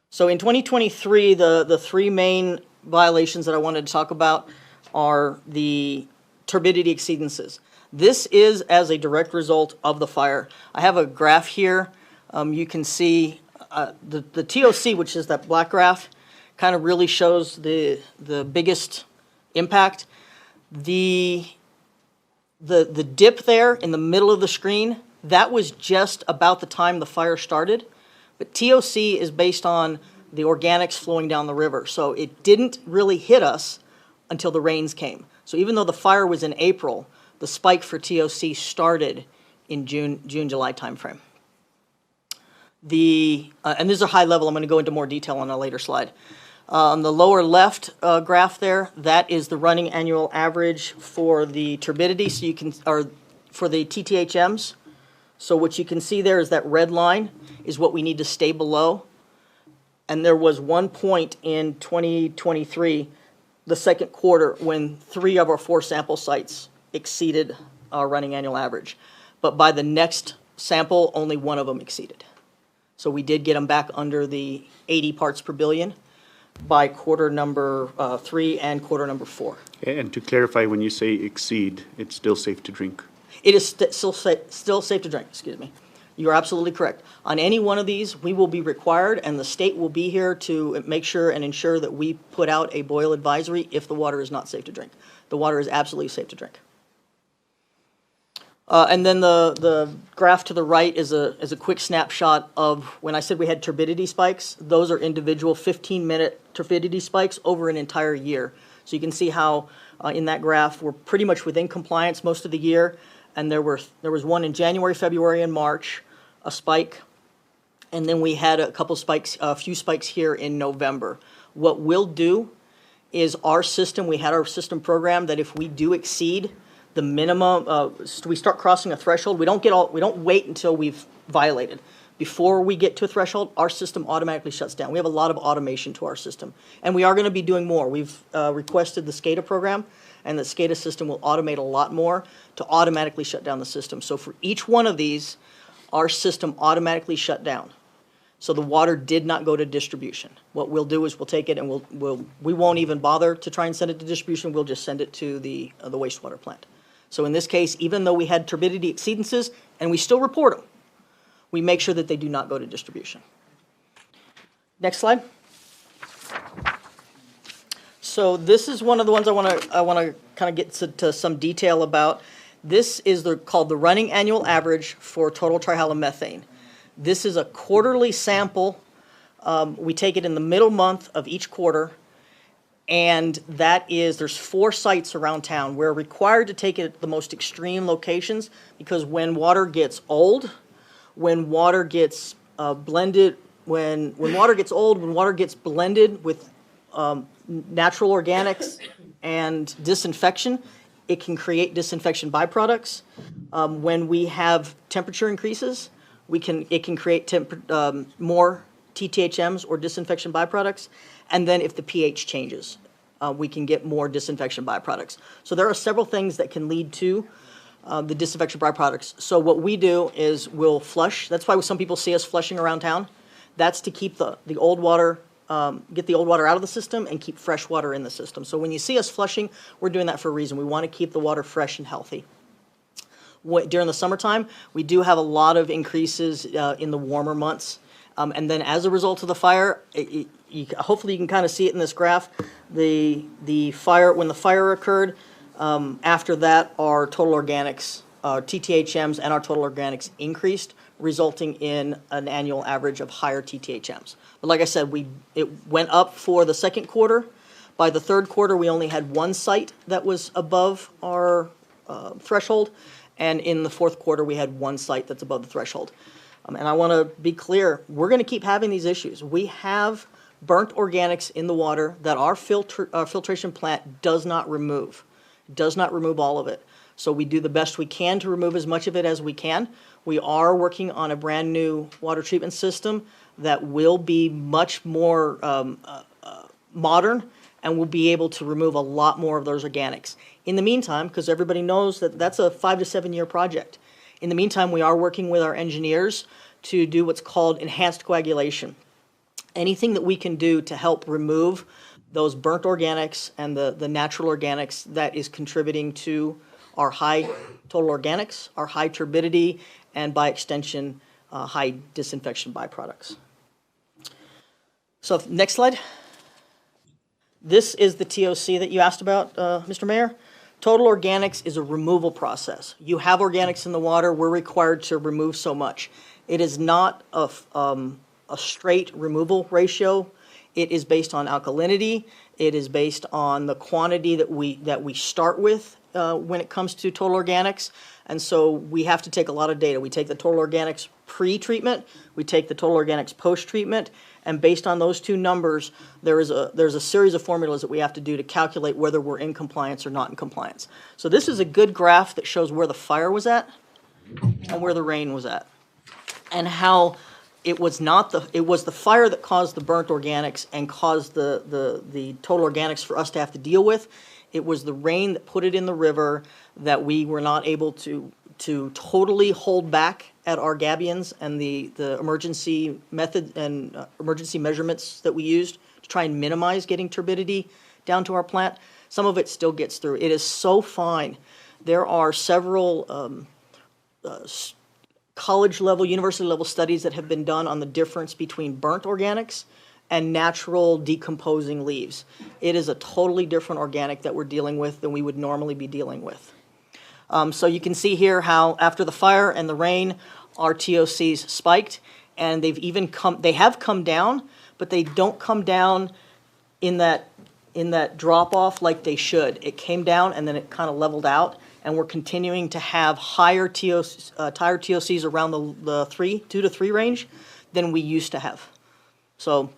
So in 2023, the three main violations that I wanted to talk about are the turbidity exceedances. This is as a direct result of the fire. I have a graph here. You can see the TOC, which is that black graph, kind of really shows the biggest impact. The dip there in the middle of the screen, that was just about the time the fire started. But TOC is based on the organics flowing down the river. So it didn't really hit us until the rains came. So even though the fire was in April, the spike for TOC started in June, July timeframe. And this is a high level. I'm going to go into more detail on a later slide. On the lower left graph there, that is the running annual average for the turbidity. So you can, or for the TTHMs. So what you can see there is that red line is what we need to stay below. And there was one point in 2023, the second quarter, when 3 of our 4 sample sites exceeded our running annual average. But by the next sample, only 1 of them exceeded. So we did get them back under the 80 parts per billion by quarter number 3 and quarter number 4. And to clarify, when you say exceed, it's still safe to drink? It is still safe to drink, excuse me. You're absolutely correct. On any one of these, we will be required, and the state will be here to make sure and ensure that we put out a boil advisory if the water is not safe to drink. The water is absolutely safe to drink. And then the graph to the right is a quick snapshot of when I said we had turbidity spikes. Those are individual 15-minute turbidity spikes over an entire year. So you can see how in that graph we're pretty much within compliance most of the year. And there was one in January, February, and March, a spike. And then we had a couple spikes, a few spikes here in November. What we'll do is our system, we had our system programmed that if we do exceed the minimum, we start crossing a threshold, we don't wait until we've violated. Before we get to a threshold, our system automatically shuts down. We have a lot of automation to our system. And we are going to be doing more. We've requested the SCADA program, and the SCADA system will automate a lot more to automatically shut down the system. So for each one of these, our system automatically shut down. So the water did not go to distribution. What we'll do is we'll take it and we won't even bother to try and send it to distribution. We'll just send it to the wastewater plant. So in this case, even though we had turbidity exceedances, and we still report them, we make sure that they do not go to distribution. Next slide. So this is one of the ones I want to kind of get to some detail about. This is called the running annual average for total trihalomethane. This is a quarterly sample. We take it in the middle month of each quarter, and there's 4 sites around town. We're required to take it at the most extreme locations because when water gets old, when water gets blended, when water gets old, when water gets blended with natural organics and disinfection, it can create disinfection byproducts. When we have temperature increases, it can create more TTHMs or disinfection byproducts. And then if the pH changes, we can get more disinfection byproducts. So there are several things that can lead to the disinfection byproducts. So what we do is we'll flush. That's why some people see us flushing around town. That's to keep the old water, get the old water out of the system and keep fresh water in the system. So when you see us flushing, we're doing that for a reason. We want to keep the water fresh and healthy. During the summertime, we do have a lot of increases in the warmer months. And then as a result of the fire, hopefully you can kind of see it in this graph. The fire, when the fire occurred, after that our total organics, TTHMs and our total organics increased, resulting in an annual average of higher TTHMs. But like I said, it went up for the second quarter. By the third quarter, we only had 1 site that was above our threshold. And in the fourth quarter, we had 1 site that's above the threshold. And I want to be clear, we're going to keep having these issues. We have burnt organics in the water that our filtration plant does not remove. It does not remove all of it. So we do the best we can to remove as much of it as we can. We are working on a brand-new water treatment system that will be much more modern and will be able to remove a lot more of those organics. In the meantime, because everybody knows that that's a 5 to 7 year project, in the meantime, we are working with our engineers to do what's called enhanced coagulation. Anything that we can do to help remove those burnt organics and the natural organics that is contributing to our high total organics, our high turbidity, and by extension, high disinfection byproducts. So next slide. This is the TOC that you asked about, Mr. Mayor. Total organics is a removal process. You have organics in the water, we're required to remove so much. It is not a straight removal ratio. It is based on alkalinity. It is based on the quantity that we start with when it comes to total organics. And so we have to take a lot of data. We take the total organics pre-treatment, we take the total organics post-treatment, and based on those two numbers, there's a series of formulas that we have to do to calculate whether we're in compliance or not in compliance. So this is a good graph that shows where the fire was at and where the rain was at, and how it was the fire that caused the burnt organics and caused the total organics for us to have to deal with. It was the rain that put it in the river that we were not able to totally hold back at our gabions and the emergency method and emergency measurements that we used to try and minimize getting turbidity down to our plant. Some of it still gets through. It is so fine. There are several college level, university level studies that have been done on the difference between burnt organics and natural decomposing leaves. It is a totally different organic that we're dealing with than we would normally be dealing with. So you can see here how after the fire and the rain, our TOCs spiked, and they have come down, but they don't come down in that drop off like they should. It came down and then it kind of leveled out, and we're continuing to have higher TOCs around the 2 to 3 range than we used to have. So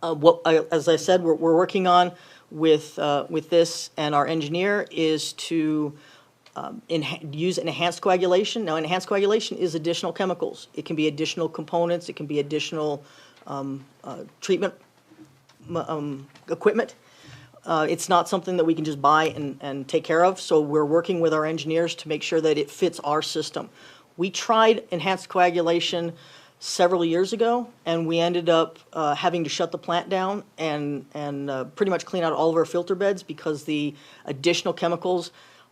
as I said, we're working on with this, and our engineer is to use enhanced coagulation. Now, enhanced coagulation is additional chemicals. It can be additional components. It can be additional treatment equipment. It's not something that we can just buy and take care of. So we're working with our engineers to make sure that it fits our system. We tried enhanced coagulation several years ago, and we ended up having to shut the plant down and pretty much clean out all of our filter beds because the additional chemicals.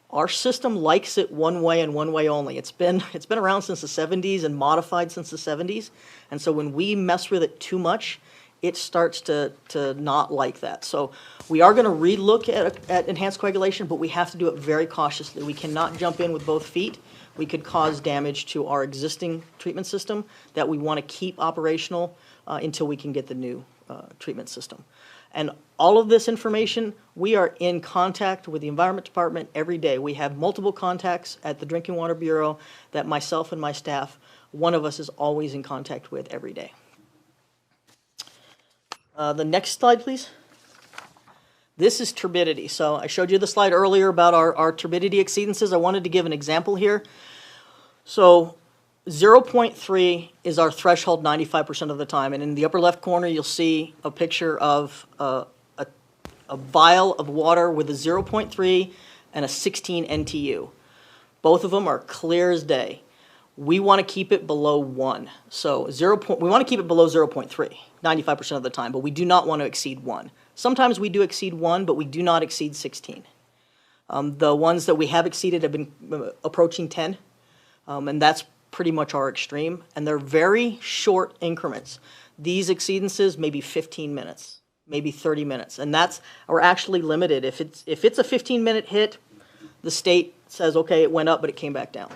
Our system likes it one way and one way only. It's been around since the 70s and modified since the 70s. And so when we mess with it too much, it starts to not like that. So we are going to relook at enhanced coagulation, but we have to do it very cautiously. We cannot jump in with both feet. We could cause damage to our existing treatment system that we want to keep operational until we can get the new treatment system. And all of this information, we are in contact with the Environment Department every day. We have multiple contacts at the Drinking Water Bureau that myself and my staff, one of us is always in contact with every day. The next slide, please. This is turbidity. So I showed you the slide earlier about our turbidity exceedances. I wanted to give an example here. So 0.3 is our threshold 95% of the time. And in the upper left corner, you'll see a picture of a vial of water with a 0.3 and a 16 NTU. Both of them are clear as day. We want to keep it below 1. So we want to keep it below 0.3, 95% of the time, but we do not want to exceed 1. Sometimes we do exceed 1, but we do not exceed 16. The ones that we have exceeded have been approaching 10, and that's pretty much our extreme, and they're very short increments. These exceedances may be 15 minutes, maybe 30 minutes, and we're actually limited. If it's a 15-minute hit, the state says, okay, it went up, but it came back down.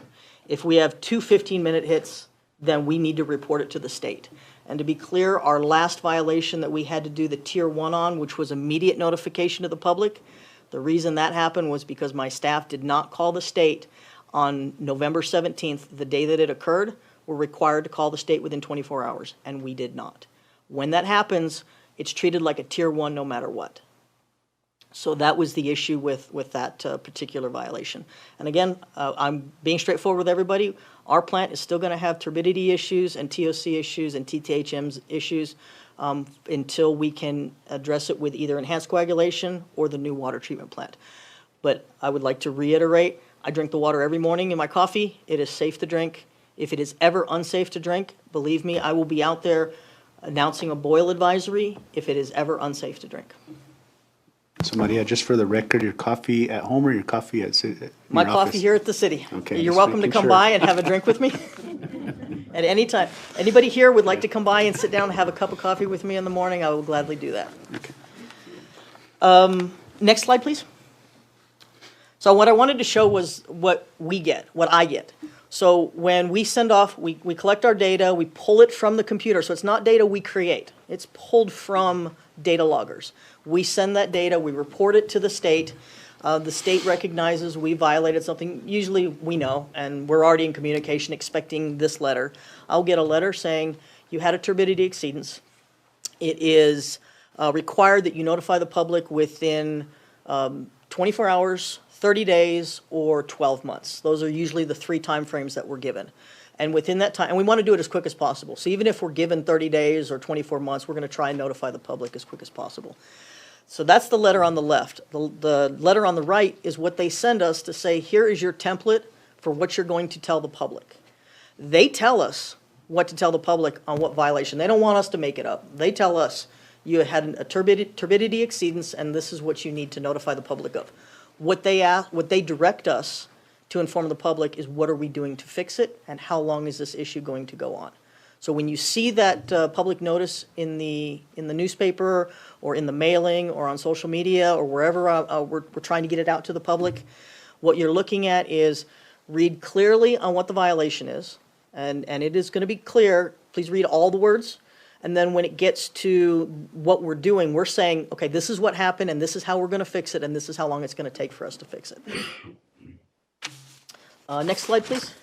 If we have 2 15-minute hits, then we need to report it to the state. And to be clear, our last violation that we had to do the Tier 1 on, which was immediate notification to the public, the reason that happened was because my staff did not call the state on November 17th, the day that it occurred. We're required to call the state within 24 hours, and we did not. When that happens, it's treated like a Tier 1 no matter what. So that was the issue with that particular violation. And again, I'm being straightforward with everybody. Our plant is still going to have turbidity issues and TOC issues and TTHM issues until we can address it with either enhanced coagulation or the new water treatment plant. But I would like to reiterate, I drink the water every morning in my coffee. It is safe to drink. If it is ever unsafe to drink, believe me, I will be out there announcing a boil advisory if it is ever unsafe to drink. So Maria, just for the record, your coffee at home or your coffee at My your coffee office? here at the city. Okay, You're just welcome to making come sure. by and have a drink with me at any time. Anybody here would like to come by and sit down and have a cup of coffee with me in the morning, I will gladly do that. Okay. Next slide, please. So what I wanted to show was what we get, what I get. So when we send off, we collect our data, we pull it from the computer. So it's not data we create. It's pulled from data loggers. We send that data, we report it to the state. The state recognizes we violated something. Usually we know, and we're already in communication expecting this letter. I'll get a letter saying you had a turbidity exceedance. It is required that you notify the public within 24 hours, 30 days, or 12 months. Those are usually the 3 timeframes that we're given. And within that time, and we want to do it as quick as possible. So even if we're given 30 days or 24 months, we're going to try and notify the public as quick as possible. So that's the letter on the left. The letter on the right is what they send us to say, here is your template for what you're going to tell the public. They tell us what to tell the public on what violation. They don't want us to make it up. They tell us you had a turbidity exceedance, and this is what you need to notify the public of. What they direct us to inform the public is what are we doing to fix it, and how long is this issue going to go on. So when you see that public notice in the newspaper or in the mailing or on social media or wherever we're trying to get it out to the public, what you're looking at is read clearly on what the violation is, and it is going to be clear. Please read all the words. And then when it gets to what we're doing, we're saying, okay, this is what happened, and this is how we're going to fix it, and this is how long it's going to take for us to fix it. Next slide, please.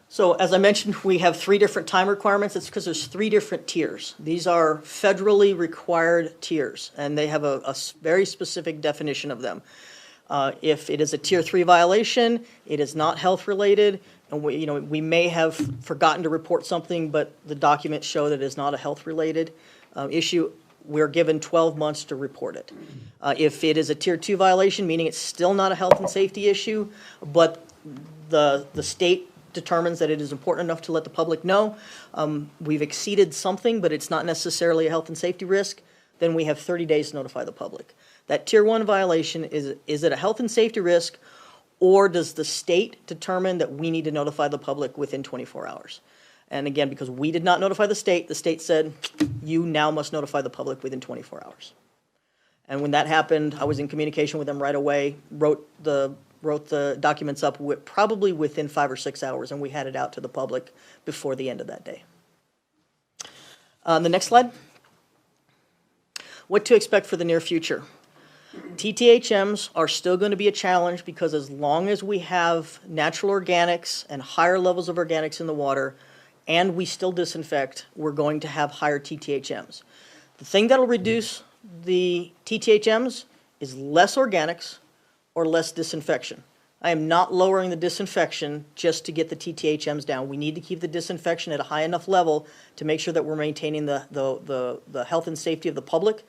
So as I mentioned, we have 3 different time requirements. It's because there's 3 different tiers. These are federally required tiers, and they have a very specific definition of them. If it is a Tier 3 violation, it is not health-related, and we may have forgotten to report something, but the documents show that it is not a health-related issue. We're given 12 months to report it. If it is a Tier 2 violation, meaning it's still not a health and safety issue, but the state determines that it is important enough to let the public know, we've exceeded something, but it's not necessarily a health and safety risk, then we have 30 days to notify the public. That Tier 1 violation, is it a health and safety risk, or does the state determine that we need to notify the public within 24 hours? And again, because we did not notify the state said, you now must notify the public within 24 hours. And when that happened, I was in communication with them right away, wrote the documents up probably within 5 or 6 hours, and we had it out to the public before the end of that day. The next slide. What to expect for the near future. TTHMs are still going to be a challenge because as long as we have natural organics and higher levels of organics in the water, and we still disinfect, we're going to have higher TTHMs. The thing that'll reduce the TTHMs is less organics or less disinfection. I am not lowering the disinfection just to get the TTHMs down. We need to keep the disinfection at a high enough level to make sure that we're maintaining the health and safety of the public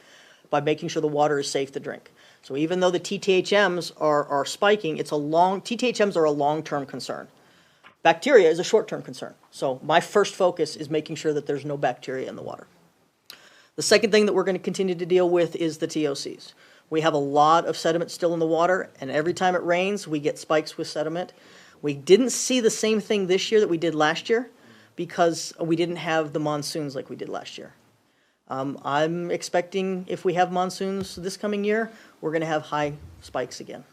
by making sure the water is safe to drink. So even though the TTHMs are spiking, TTHMs are a long-term concern. Bacteria is a short-term concern. So my first focus is making sure that there's no bacteria in the water. The second thing that we're going to continue to deal with is the TOCs. We have a lot of sediment still in the water, and every time it rains, we get spikes with sediment. We didn't see the same thing this year that we did last year because we didn't have the monsoons like we did last year. I'm expecting if we have monsoons this coming year, we're going to have high spikes again.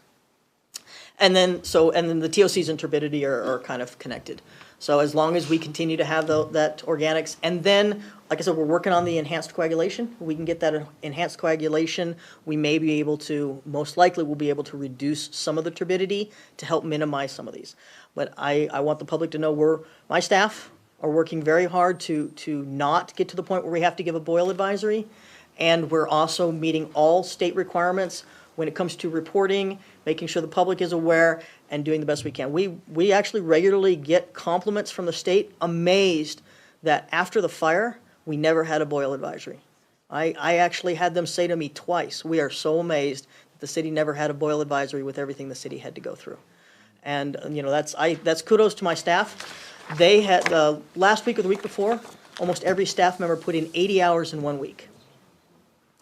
And then the TOCs and turbidity are kind of connected. So as long as we continue to have that organics, and then, like I said, we're working on the enhanced coagulation. We can get that enhanced coagulation. We may be able to, most likely we'll be able to reduce some of the turbidity to help minimize some of these. But I want the public to know my staff are working very hard to not get to the point where we have to give a boil advisory. And we're also meeting all state requirements when it comes to reporting, making sure the public is aware, and doing the best we can. We actually regularly get compliments from the state, amazed that after the fire, we never had a boil advisory. I actually had them say to me twice, we are so amazed that the city never had a boil advisory with everything the city had to go through. And, that's kudos to my staff. They had, last week or the week before, almost every staff member put in 80 hours in 1 week.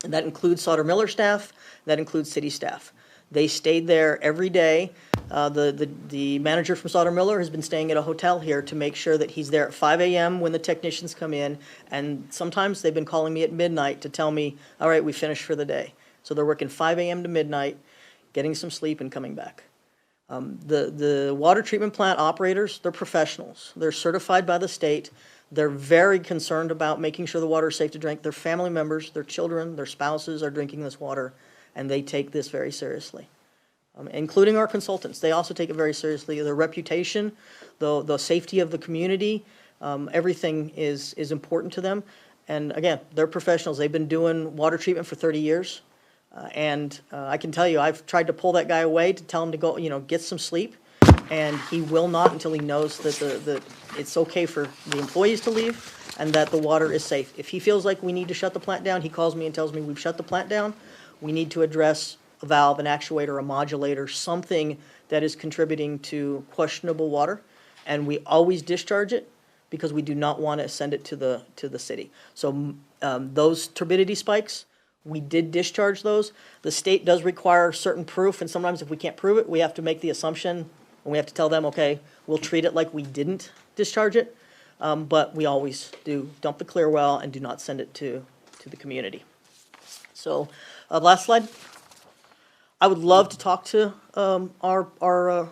And that includes Sauter Miller staff, that includes city staff. They stayed there every day. The manager from Sauter Miller has been staying at a hotel here to make sure that he's there at 5 a.m. when the technicians come in. And sometimes they've been calling me at midnight to tell me, all right, we finished for the day. So they're working 5 a.m. to midnight, getting some sleep and coming back. The water treatment plant operators, they're professionals. They're certified by the state. They're very concerned about making sure the water is safe to drink. Their family members, their children, their spouses are drinking this water, and they take this very seriously, including our consultants. They also take it very seriously. Their reputation, the safety of the community, everything is important to them. And again, they're professionals. They've been doing water treatment for 30 years. And I can tell you, I've tried to pull that guy away to tell him to go, get some sleep. And he will not until he knows that it's okay for the employees to leave and that the water is safe. If he feels like we need to shut the plant down, he calls me and tells me we've shut the plant down. We need to address a valve, an actuator, a modulator, something that is contributing to questionable water. And we always discharge it because we do not want to send it to the city. So those turbidity spikes, we did discharge those. The state does require certain proof, and sometimes if we can't prove it, we have to make the assumption, and we have to tell them, okay, we'll treat it like we didn't discharge it, but we always do dump the clear well and do not send it to the community. So, last slide. I would love to talk to our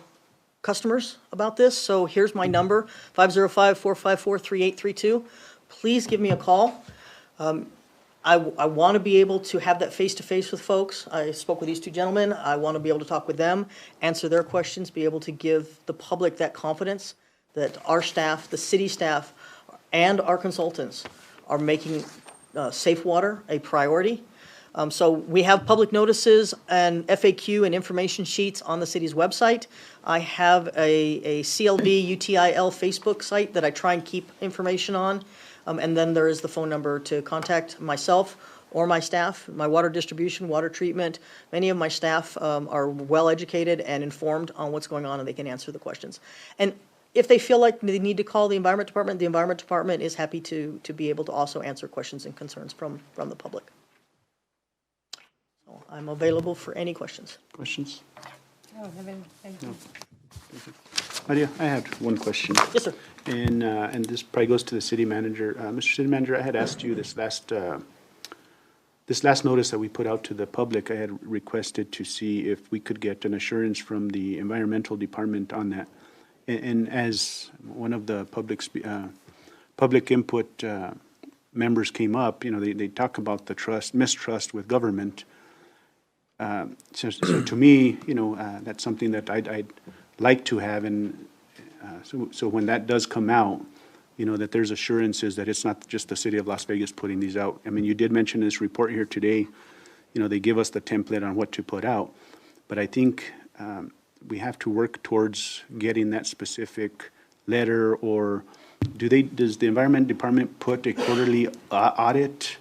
customers about this, so here's my number, 505-454-3832. Please give me a call. I want to be able to have that face-to-face with folks. I spoke with these two gentlemen. I want to be able to talk with them, answer their questions, be able to give the public that confidence that our staff, the city staff, and our consultants are making safe water a priority. So we have public notices and FAQ and information sheets on the city's website. I have a CLB UTIL Facebook site that I try and keep information on. And then there is the phone number to contact myself or my staff, my water distribution, water treatment. Many of my staff are well-educated and informed on what's going on, and they can answer the questions. And if they feel like they need to call the Environment Department is happy to be able to also answer questions and concerns from the public. So I'm available for any questions. Questions? I don't have any, thank you. Maria, I have one question. Yes, sir. And this probably goes to the city manager. Mr. City Manager, I had asked you this last notice that we put out to the public. I had requested to see if we could get an assurance from the Environmental Department on that. And as one of the public input members came up, they talk about the mistrust with government. So to me, that's something that I'd like to have, and so when that does come out, that there's assurances that it's not just the city of Las Vegas putting these out. I mean, you did mention this report here today, they give us the template on what to put out, but I think we have to work towards getting that specific letter, or does the Environment Department put a quarterly audit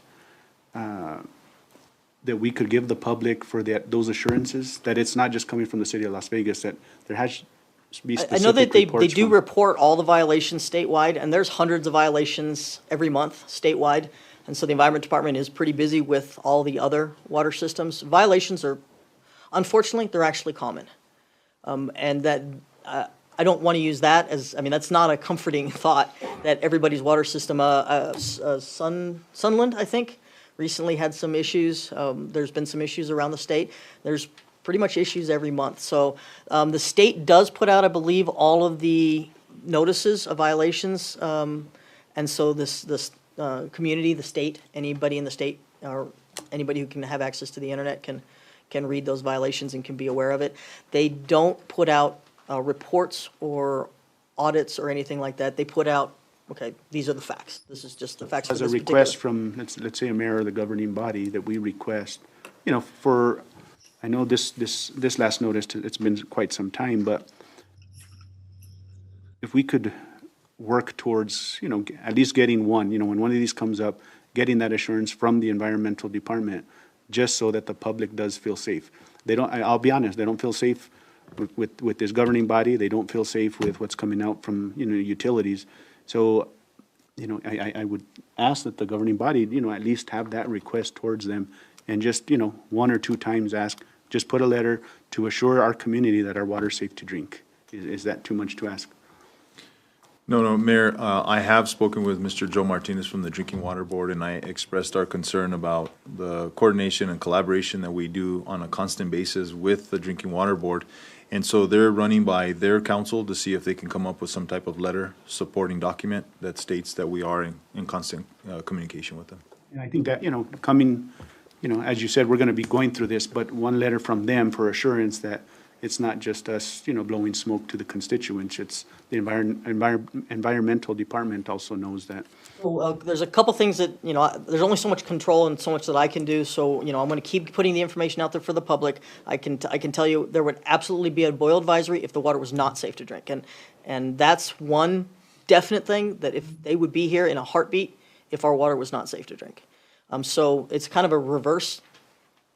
that we could give the public for those assurances, that it's not just coming from the city of Las Vegas, that there has to be specific I know that they reports do from- report all the violations statewide, and there's hundreds of violations every month statewide. And so the Environment Department is pretty busy with all the other water systems. Violations are, unfortunately, they're actually common. And that, I don't want to use that as, that's not a comforting thought that everybody's water system, Sunland, I think, recently had some issues. There's been some issues around the state. There's pretty much issues every month. So the state does put out, I believe, all of the notices of violations. And so this community, the state, anybody in the state, or anybody who can have access to the internet can read those violations and can be aware of it. They don't put out reports or audits or anything like that. They put out okay, these are the facts. This is just the facts for As this a particular. request from, let's say a mayor or the governing body, that we request, you know, for, I know this last notice, it's been quite some time, but if we could work towards, you know, at least getting one, you know, when one of these comes up, getting that assurance from the environmental department, just so that the public does feel safe. They don't, I'll be honest, they don't feel safe with this governing body. They don't feel safe with what's coming out from, you know, utilities. So, you know, I would ask that the governing body, you know, at least have that request towards them and just, you know, one or two times ask, just put a letter to assure our community that our water's safe to drink. Is that too much to ask? No, Mayor, I have spoken with Mr. Joe Martinez from the Drinking Water Board, and I expressed our concern about the coordination and collaboration that we do on a constant basis with the Drinking Water Board. And so they're running by their council to see if they can come up with some type of letter supporting document that states that we are in constant communication with them. And I think that, you know, coming, you know, as you said, we're gonna be going through this, but one letter from them for assurance that it's not just us, you know, blowing smoke to the constituents. It's the environmental department also knows that. Well, there's a couple things that, you know, there's only so much control and so much that I can do, so, you know, I'm gonna keep putting the information out there for the public. I can tell you, there would absolutely be a boil advisory if the water was not safe to drink, and that's one definite thing, that if they would be here in a heartbeat if our water was not safe to drink. So it's kind of a reverse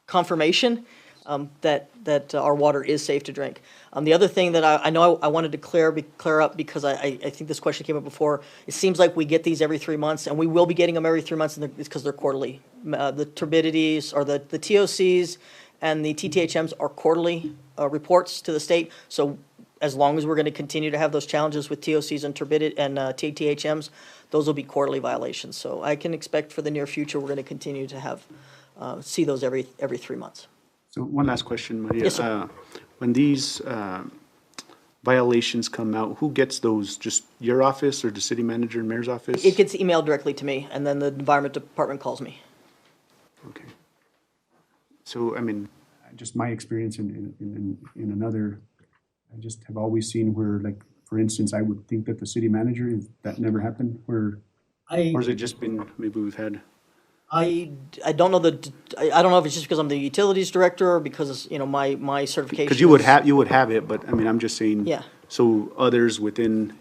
confirmation that our water is safe to drink. The other thing that I know I wanted to clear up, because I think this question came up before, it seems like we get these every 3 months, and we will be getting them every 3 months, and it's because they're quarterly. The turbidities, or the TOCs and the TTHMs are quarterly reports to the state, so as long as we're going to continue to have those challenges with TOCs and TTHMs, those will be quarterly violations. So I can expect for the near future, we're going to continue to have, see those every 3 months. So one last question, Maria. Yes, sir. When these violations come out, who gets those? Just your office or the city manager and mayor's office? It gets emailed directly to me, and then the environment department calls me. Okay. So, I mean, just my experience in another, I just have always seen where, like, for instance, I would think that the city manager, that never happened, or has it just been, maybe we've had? I don't know I don't know if it's just because I'm the utilities director, or because, you know, my certification. Because you would have it, but I mean, I'm just saying. Yeah. So others within.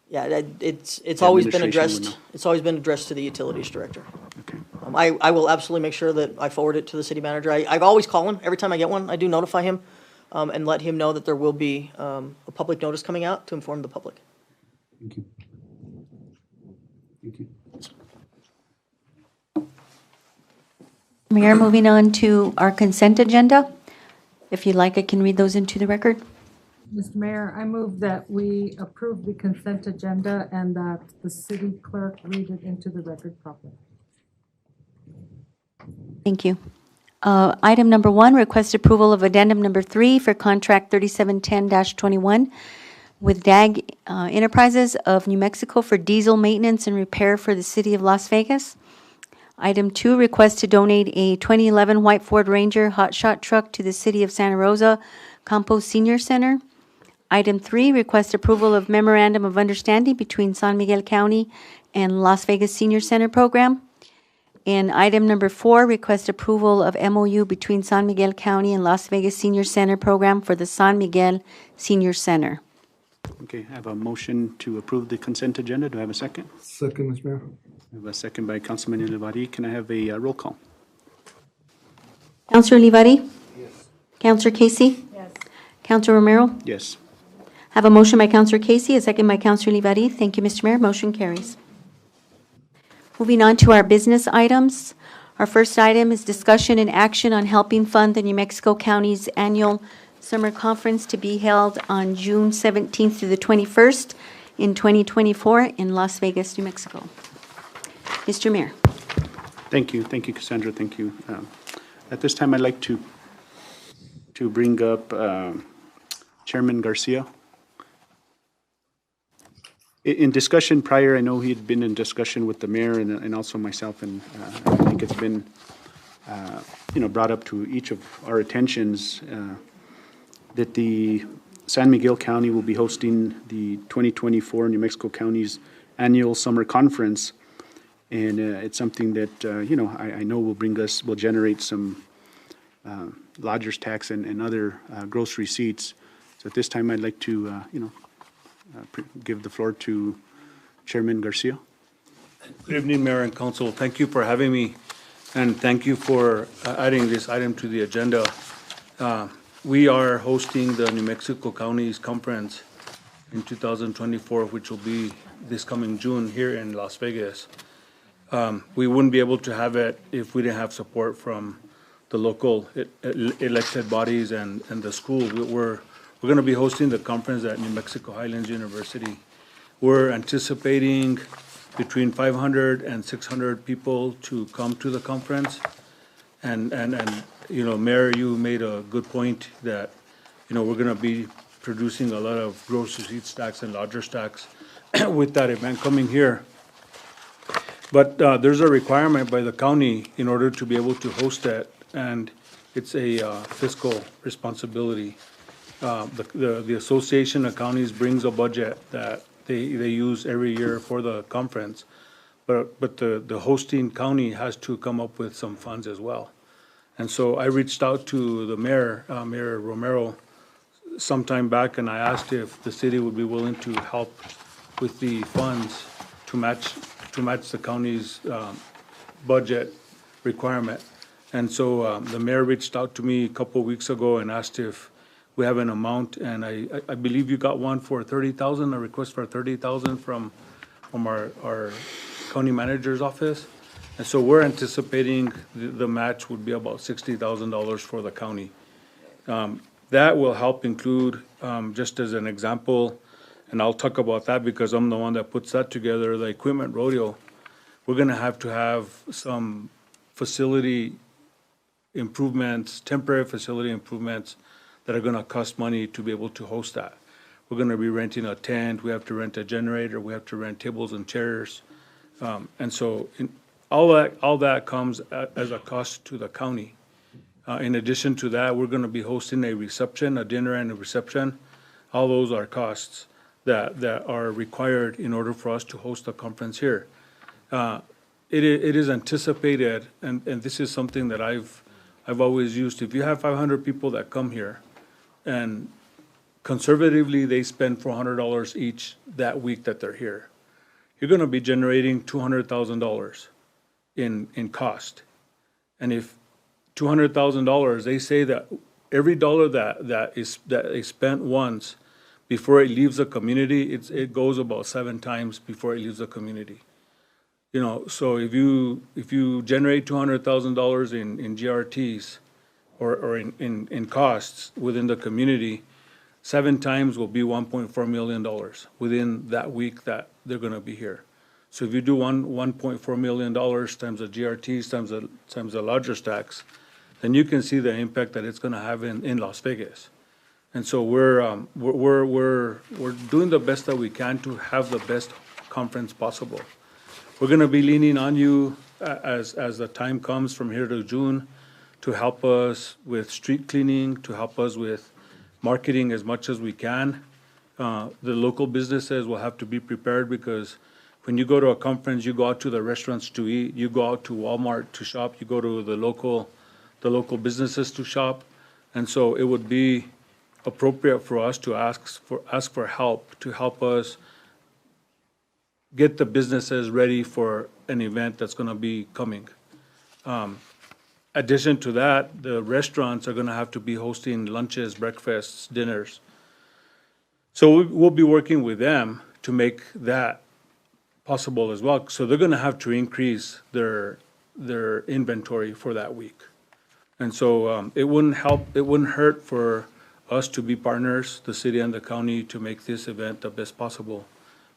Yeah, it's always been administration would addressed, know. it's always been addressed to the utilities director. Okay. I will absolutely make sure that I forward it to the city manager. I always call him, every time I get one, I do notify him, and let him know that there will be, a public notice coming out to inform the public. Thank you. Thank you. Mayor, moving on to our consent agenda. If you'd like, I can read those into the record. Mr. Mayor, I move that we approve the consent agenda and that the city clerk read it into the record properly. Thank you. Item number 1, request approval of addendum number 3 for contract 3710-21 with DAG Enterprises of New Mexico for diesel maintenance and repair for the city of Las Vegas. Item 2, request to donate a 2011 white Ford Ranger hotshot truck to the city of Santa Rosa Campos Senior Center. Item 3, request approval of memorandum of understanding between San Miguel County and Las Vegas Senior Center program. And item number 4, request approval of MOU between San Miguel County and Las Vegas Senior Center program for the San Miguel Senior Center. Okay, I have a motion to approve the consent agenda. Do I have a second? Second, Mr. Mayor. I have a second by Councilman Olivari. Can I have a roll call? Counselor Olivari? Yes. Counselor Casey? Yes. Counselor Romero? Yes. Have a motion by Counselor Casey, a second by Counselor Olivari. Thank you, Mr. Mayor. Motion carries. Moving on to our business items. Our first item is discussion and action on helping fund the New Mexico County's annual summer conference to be held on June 17th through the 21st in 2024 in Las Vegas, New Mexico. Mr. Mayor. Thank you. Thank you, Cassandra. Thank you. At this time, I'd like to bring up Chairman Garcia. In discussion prior, I know he'd been in discussion with the mayor and also myself, and I think it's been, brought up to each of our attentions that the San Miguel County will be hosting the 2024 New Mexico County's annual summer conference. And it's something that, I know will generate some lodger's tax and other gross receipts. So at this time, I'd like to, give the floor to Chairman Garcia. Good evening, Mayor and Council. Thank you for having me, and thank you for adding this item to the agenda. We are hosting the New Mexico Counties Conference in 2024, which will be this coming June here in Las Vegas. We wouldn't be able to have it if we didn't have support from the local elected bodies and the school. We're going to be hosting the conference at New Mexico Highlands University. We're anticipating between 500 and 600 people to come to the conference. And Mayor, you made a good point that, we're going to be producing a lot of gross receipts tax and lodger's tax with that event coming here. But there's a requirement by the county in order to be able to host that, and it's a fiscal responsibility. The Association of Counties brings a budget that they use every year for the conference, but the hosting county has to come up with some funds as well. And so I reached out to the mayor, Mayor Romero, sometime back, and I asked if the city would be willing to help with the funds to match the county's budget requirement. And so the mayor reached out to me a couple of weeks ago and asked if we have an amount, and I believe you got one for 30,000, a request for 30,000 from our county manager's office. And so we're anticipating the match would be about $60,000 for the county. That will help include, just as an example, and I'll talk about that because I'm the one that puts that together, the equipment rodeo. We're gonna have to have some facility improvements, temporary facility improvements that are gonna cost money to be able to host that. We're gonna be renting a tent, we have to rent a generator, we have to rent tables and chairs. And so all that comes as a cost to the county. In addition to that, we're gonna be hosting a reception, a dinner and a reception. All those are costs that are required in order for us to host a conference here. It is anticipated, and this is something that I've always used. If you have 500 people that come here, and conservatively they spend $400 each that week that they're here, you're going to be generating $200,000 in cost. And if $200,000, they say that every dollar that is spent once before it leaves the community, it goes about 7 times before it leaves the community. So if you generate $200,000 in GRTs or in costs within the community, 7 times will be $1.4 million within that week that they're going to be here. So if you do $1.4 million times the GRTs times the lodger's tax, then you can see the impact that it's going to have in Las Vegas. And so we're doing the best that we can to have the best conference possible. We're going to be leaning on you as the time comes from here to June to help us with street cleaning, to help us with marketing as much as we can. The local businesses will have to be prepared because when you go to a conference, you go out to the restaurants to eat, you go out to Walmart to shop, you go to the local businesses to shop. And so it would be appropriate for us to ask for help to help us get the businesses ready for an event that's going to be coming. Addition to that, the restaurants are going to have to be hosting lunches, breakfasts, dinners. So we'll be working with them to make that possible as well. So they're going to have to increase their inventory for that week. And so it wouldn't hurt for us to be partners, the city and the county, to make this event the best possible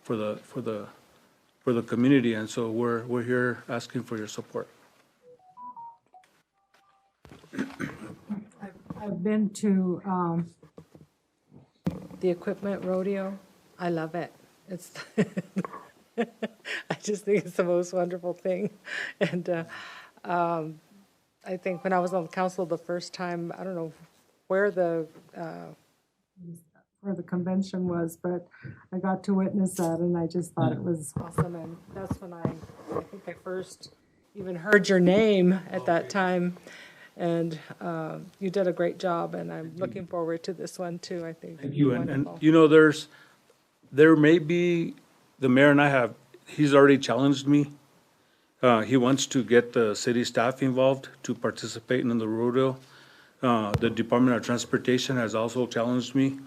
for the community. And so we're here asking for your support. I've been to the equipment rodeo. I love it. It's I just think it's the most wonderful thing. And I think when I was on the council the first time, I don't know where the where the convention was, but I got to witness that, and I just thought it was awesome. And that's when I think I first even heard your name at that time. And you did a great job, and I'm looking forward to this one too, I think. Thank you. And, Wonderful. you know, there may be, the mayor and I have, he's already challenged me. He wants to get the city staff involved to participate in the rodeo. The Department of Transportation has also challenged me.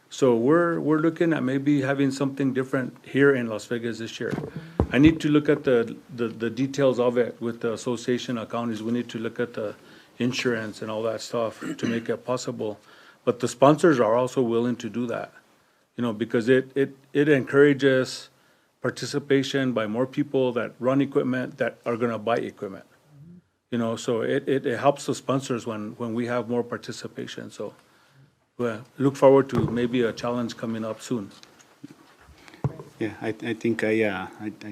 So we're looking at maybe having something different here in Las Vegas this year. I need to look at the details of it with the Association of Counties. We need to look at the insurance and all that stuff to make it possible. But the sponsors are also willing to do that, you know, because it encourages participation by more people that run equipment that are gonna buy equipment. You know, so it helps the sponsors when we have more participation. So well, look forward to maybe a challenge coming up soon. Yeah, I think I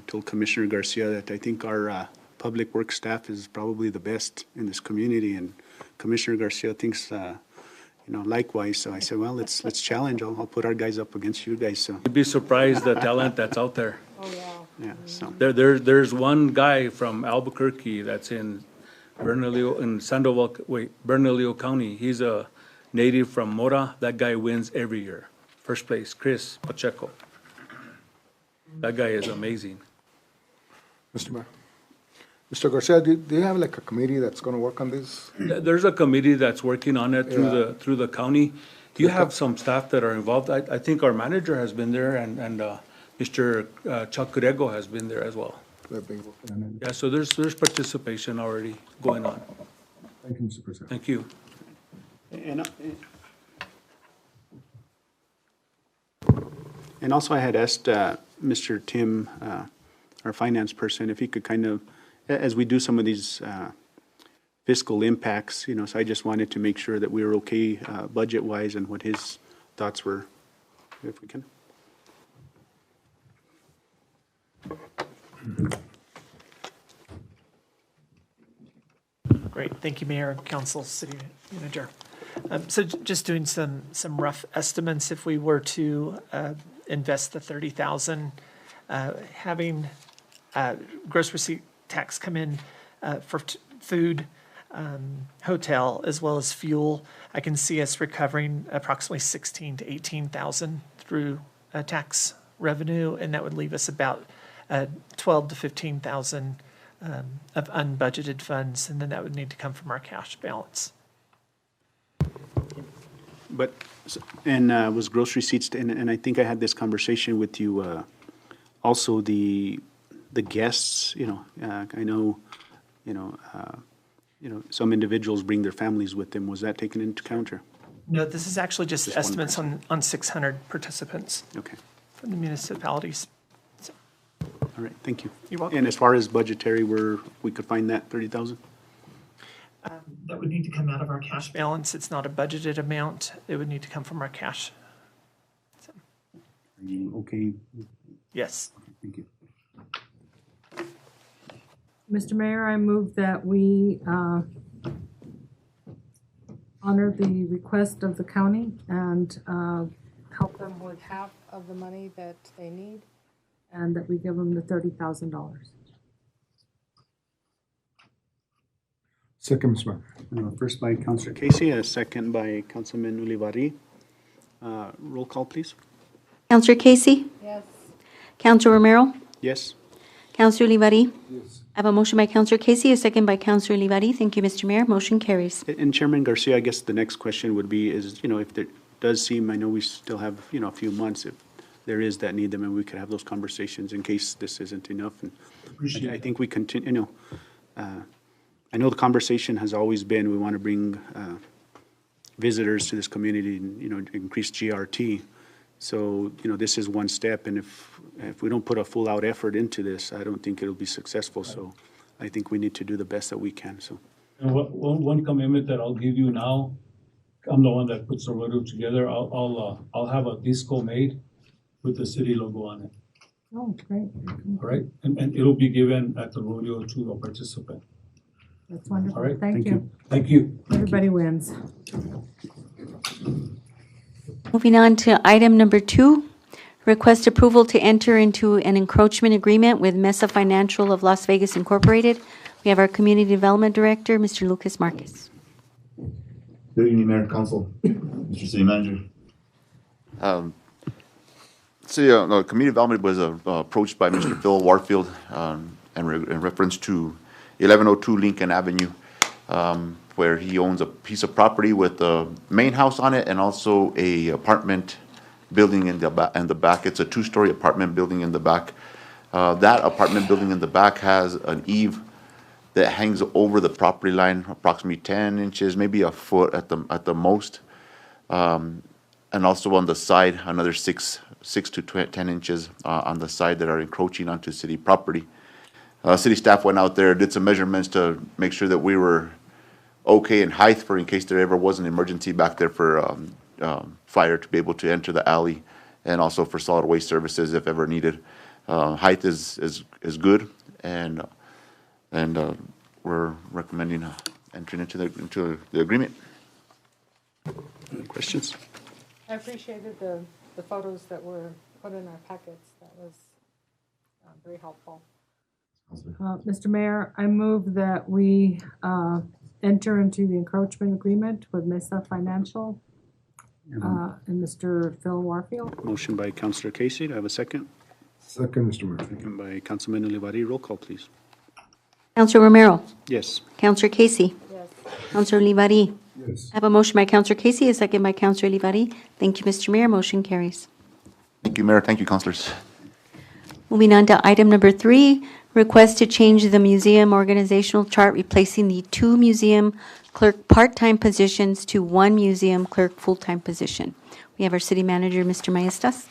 told Commissioner Garcia that I think our public works staff is probably the best in this community, and Commissioner Garcia thinks, likewise. So I said, well, let's challenge. I'll put our guys up against you guys. So You'd be surprised the talent that's out there. Oh, yeah. yeah, so There's one guy from Albuquerque that's in Bernalillo County. He's a native from Mora. That guy wins every year. First place, Chris Pacheco. That guy is amazing. Mr. Mayor. Mr. Garcia, do you have like a committee that's going to work on this? There's a committee that's working on it through the county. You have some staff that are involved. I think our manager has been there, and Mr. Chuck Grego has been there as well. Yeah, so there's participation already going on. Thank you, Mr. President. Thank you. And also I had asked Mr. Tim, our finance person, if he could kind of, as we do some of these fiscal impacts, you know, so I just wanted to make sure that we were okay budget-wise and what his thoughts were, if we can. Great, thank you, Mayor, Council, City Manager. So just doing some rough estimates, if we were to invest the 30,000, having gross receipt tax come in for food, hotel, as well as fuel, I can see us recovering approximately 16 to 18,000 through tax revenue, and that would leave us about 12 to 15,000 of unbudgeted funds, and then that would need to come from our cash balance. But, and was gross receipts, and I think I had this conversation with you, also the guests, you know, I know, some individuals bring their families with them. Was that taken into account, or? No, this is actually just Just one estimates on 600 participants Okay, from the municipalities. So, all right, thank you. You're welcome. And as far as budgetary, we could find that 30,000? that would need to come out of our cash balance. It's not a budgeted amount. It would need to come from our cash. So, Are you okay? yes. Thank you. Mr. Mayor, I move that we honor the request of the county and help them with half of the money that they need, and that we give them the $30,000. Second, Mr. Mayor. First by Councilor Casey, a second by Councilman Ulibarri. Roll call, please. Counselor Casey? Yes. Counselor Romero? Yes. Counselor Olivari? Yes. I have a motion by Counselor Casey, a second by Counselor Olivari. Thank you, Mr. Mayor. Motion carries. And Chairman Garcia, I guess the next question would be is, if there does seem, I know we still have, a few months, if there is that need, then we could have those conversations in case this isn't enough. And I think we continue, I know the conversation has always been, we want to bring visitors to this community and, increase GRT. So, this is one step, and if we don't put a full-out effort into this, I don't think it'll be successful. So I think we need to do the best that we can, so. And one commitment that I'll give you now, I'm the one that puts the rodeo together. I'll have a disco made with the city logo on it, Oh, great. all right? And it'll be given at the rodeo to a participant. That's wonderful. All right. Thank you. Thank you. Everybody wins. Moving on to item number 2, request approval to enter into an encroachment agreement with Mesa Financial of Las Vegas Incorporated. We have our Community Development Director, Mr. Lucas Marquez. Good evening, Mayor and Council, Mr. City Manager. The Community Development was approached by Mr. Phil Warfield in reference to 1102 Lincoln Avenue, where he owns a piece of property with a main house on it and also a apartment building in the back. It's a 2-story apartment building in the back. That apartment building in the back has an eave that hangs over the property line, approximately 10 inches, maybe a foot at the most. And also on the side, another 6 to 10 inches on the side that are encroaching onto city property. City staff went out there, did some measurements to make sure that we were okay in height for in case there ever was an emergency back there for fire to be able to enter the alley, and also for solid waste services if ever needed. Height is good, and we're recommending entering into the agreement. Any questions? I appreciated the photos that were put in our packets. That was very helpful. Mr. Mayor, I move that we enter into the encroachment agreement with Mesa Financial and Mr. Phil Warfield. Motion by Councillor Casey. Do I have a second? Second, Mr. Mayor. Second by Councilman Olivari. Roll call, please. Councilor Romero, Yes. Councilor Casey, Yes. Councilor Olivari. Yes. I have a motion by Councilor Casey, a second by Councilor Olivari. Thank you, Mr. Mayor. Motion carries. Thank you, Mayor. Thank you, councilors. Moving on to item number 3, request to change the museum organizational chart, replacing the 2 museum clerk part-time positions to 1 museum clerk full-time position. We have our city manager, Mr. Maestas.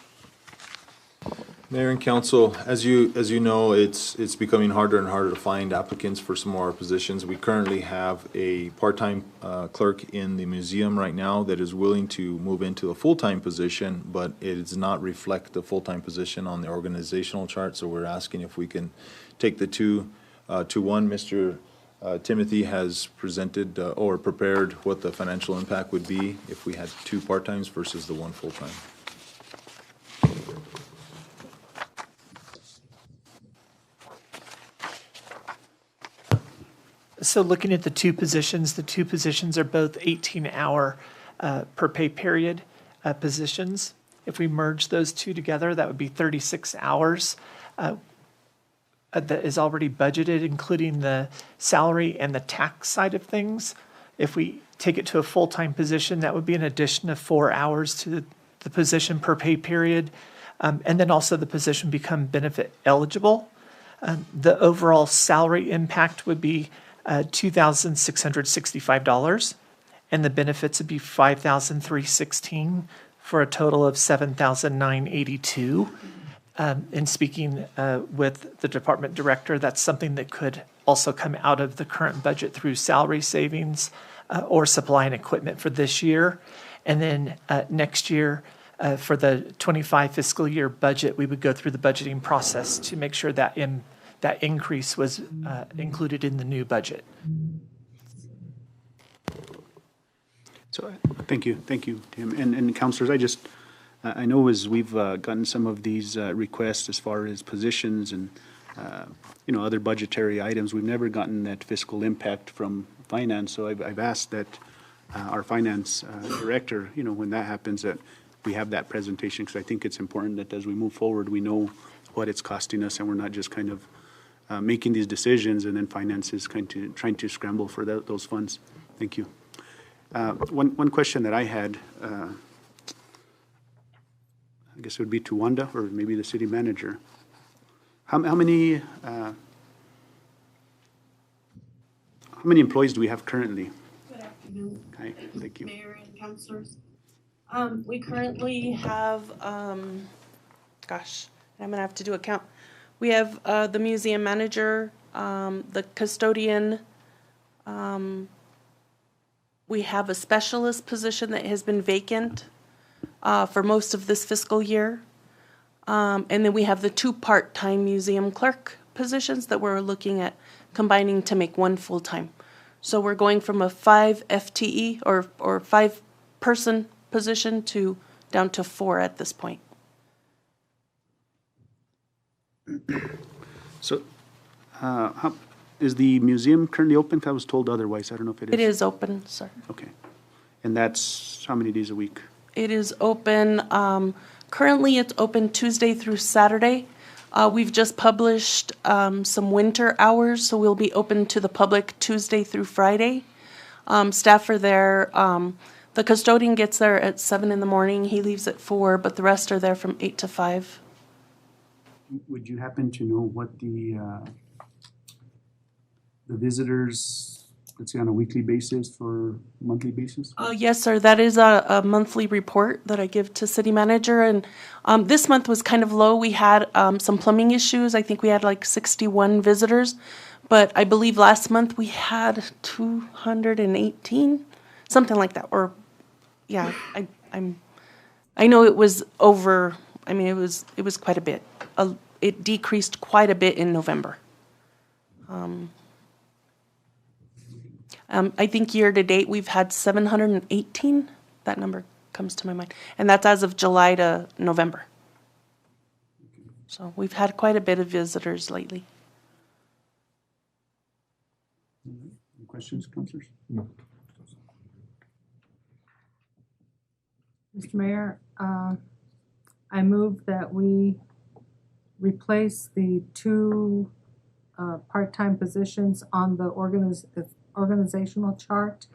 Mayor and council, as you know, it's becoming harder and harder to find applicants for some more positions. We currently have a part-time clerk in the museum right now that is willing to move into a full-time position, but it does not reflect the full-time position on the organizational chart. So we're asking if we can take the 2 to 1. Mr. Timothy has presented or prepared what the financial impact would be if we had 2 part-times versus the 1 full-time. So looking at the 2 positions are both 18-hour per pay period positions. If we merge those 2 together, that would be 36 hours that is already budgeted, including the salary and the tax side of things. If we take it to a full-time position, that would be an addition of 4 hours to the position per pay period. And then also the position become benefit eligible. The overall salary impact would be $2,665, and the benefits would be $5,316 for a total of $7,982. In speaking with the department director, that's something that could also come out of the current budget through salary savings or supply and equipment for this year. And then next year, for the 25 fiscal year budget, we would go through the budgeting process to make sure that that increase was included in the new budget. So, thank you, Tim. And councilors, I know as we've gotten some of these requests as far as positions and, other budgetary items, we've never gotten that fiscal impact from finance. So I've asked that our finance director, when that happens, that we have that presentation, because I think it's important that as we move forward, we know what it's costing us and we're not just kind of making these decisions and then finance is trying to scramble for those funds. Thank you. One question that I had, I guess it would be to Wanda or maybe the city manager. How many employees do we have currently? Good afternoon. Hi, thank you. Mayor and councilors. We currently have, I'm gonna have to do a count. We have the museum manager, the custodian. We have a specialist position that has been vacant for most of this fiscal year. And then we have the 2 part-time museum clerk positions that we're looking at combining to make 1 full-time. So we're going from a 5 FTE or 5-person position to down to 4 at this point. So, is the museum currently open? I was told otherwise. I don't know if it is. It is open, sir. Okay. And that's how many days a week? It is open, currently it's open Tuesday through Saturday. We've just published some winter hours, so we'll be open to the public Tuesday through Friday. Staff are there. The custodian gets there at 7 in the morning. He leaves at 4, but the rest are there from 8 to 5. Would you happen to know what the visitors, let's say on a weekly basis for monthly basis? Yes, sir. That is a monthly report that I give to city manager. And this month was kind of low. We had some plumbing issues. I think we had like 61 visitors. But I believe last month we had 218, something like that. Or, yeah, I know it was over. I mean, it was quite a bit. It decreased quite a bit in November. I think year to date we've had 718. That number comes to my mind, and that's as of July to November. So we've had quite a bit of visitors lately. Any questions, councilors? No. Mr. Mayor, I move that we replace the 2 part-time positions on the organizational chart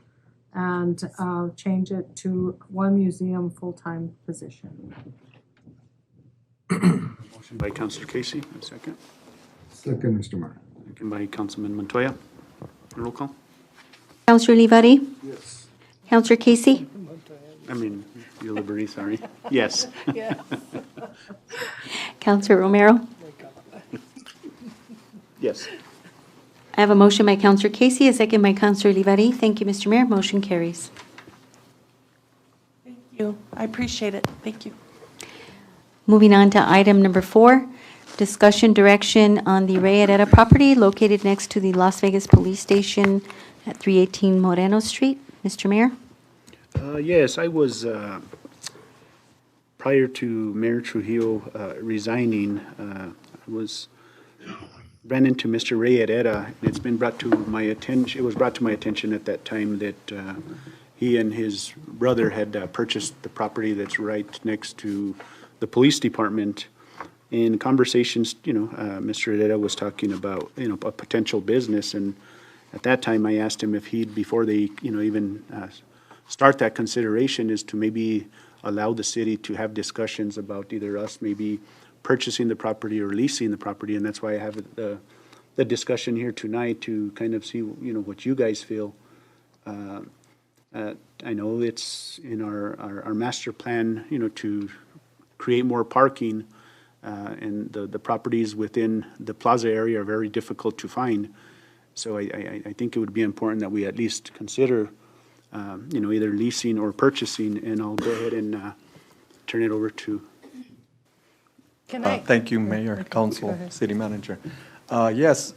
and change it to 1 museum full-time position. Motion by Councilor Casey, a second. Second, Mr. Mayor. Second by Councilman Montoya. Roll call. Counselor Olivari? Yes. Counselor Casey? I mean, you Liberty, sorry. Yes. Counselor Romero? Yes. I have a motion by Counselor Casey, a second by Counselor Olivari. Thank you, Mr. Mayor. Motion carries. Thank you. I appreciate it. Thank you. Moving on to item number 4, discussion direction on the Ray Herrera property located next to the Las Vegas Police Station at 318 Moreno Street. Mr. Mayor? Yes, I was, prior to Mayor Trujillo resigning, ran into Mr. Ray Herrera, and it's been brought to my attention, it was brought to my attention at that time that he and his brother had purchased the property that's right next to the police department. In conversations, Mr. Herrera was talking about, a potential business, and at that time I asked him if he'd, before they, even start that consideration, is to maybe allow the city to have discussions about either us maybe purchasing the property or leasing the property, and that's why I have the discussion here tonight to kind of see, what you guys feel. I know it's in our master plan, to create more parking, and the properties within the plaza area are very difficult to find. So I think it would be important that we at least consider, either leasing or purchasing, and I'll go ahead and turn it over to. Thank you, Mayor, Council, City Manager. Yes,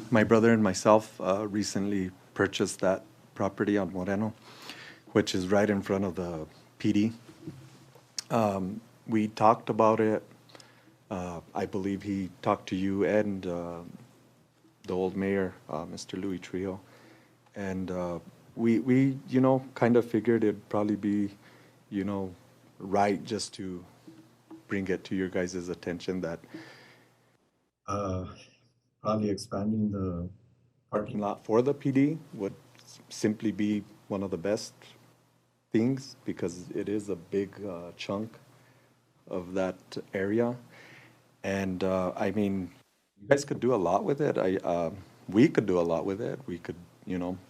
my brother and myself recently purchased that property on Moreno, which is right in front of the PD. We talked about it. I believe he talked to you and the old mayor, Mr. Louis Trio. And we kind of figured it'd probably be, right just to bring it to your guys' attention that probably expanding the parking lot for the PD would simply be one of the best things, because it is a big chunk of that area. And I mean, you guys could do a lot with it. We could do a lot with it. We could,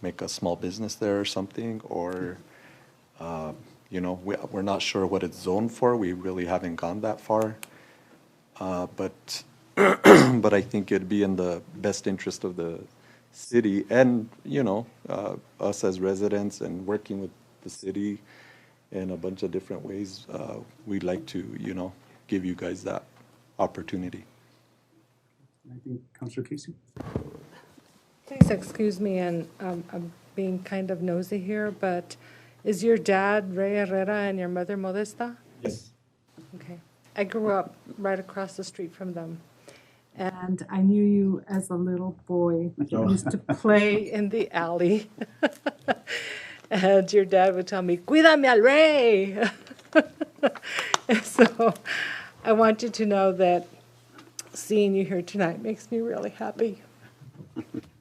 make a small business there or something, or we're not sure what it's zoned for. We really haven't gone that far. But but I think it'd be in the best interest of the city and, us as residents, and working with the city in a bunch of different ways. We'd like to, give you guys that opportunity. I think Councilor Casey? Please excuse me, and I'm being kind of nosy here, but Is your dad Ray Herrera and your mother Modesta? Yes. Okay. I grew up right across the street from them. And I knew you as a little boy. You used to play in the alley. And your dad would tell me, Cuídame al Rey. So I want you to know that seeing you here tonight makes me really happy.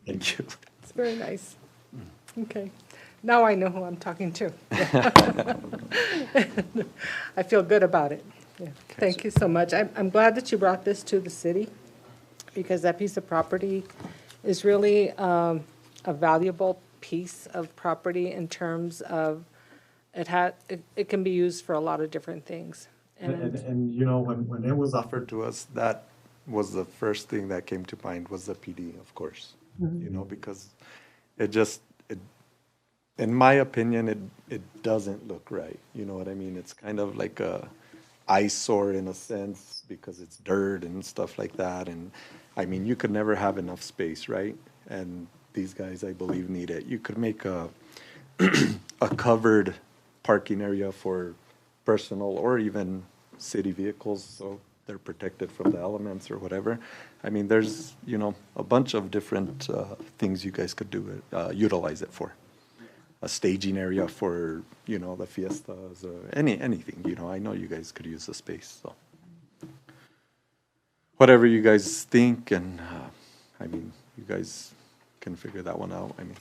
Thank you. It's very nice. Okay. Now I know who I'm talking to. I feel good about it. Yeah. Thank you so much. I'm glad that you brought this to the city, because that piece of property is really a valuable piece of property in terms of it can be used for a lot of different things. And you know, when it was offered to us, that was the first thing that came to mind was the PD, of course. You know, because it just, in my opinion, it doesn't look right. You know what I mean? It's kind of like a eyesore in a sense because it's dirt and stuff like that. And I mean, you could never have enough space, right? And these guys, I believe, need it. You could make a a covered parking area for personal or even city vehicles, so they're protected from the elements or whatever. I mean, there's, you know, a bunch of different things you guys could do it, utilize it for. A staging area for, you know, the fiestas, anything, you know. I know you guys could use the space, so. Whatever you guys think, and I mean, you guys can figure that one out. I mean,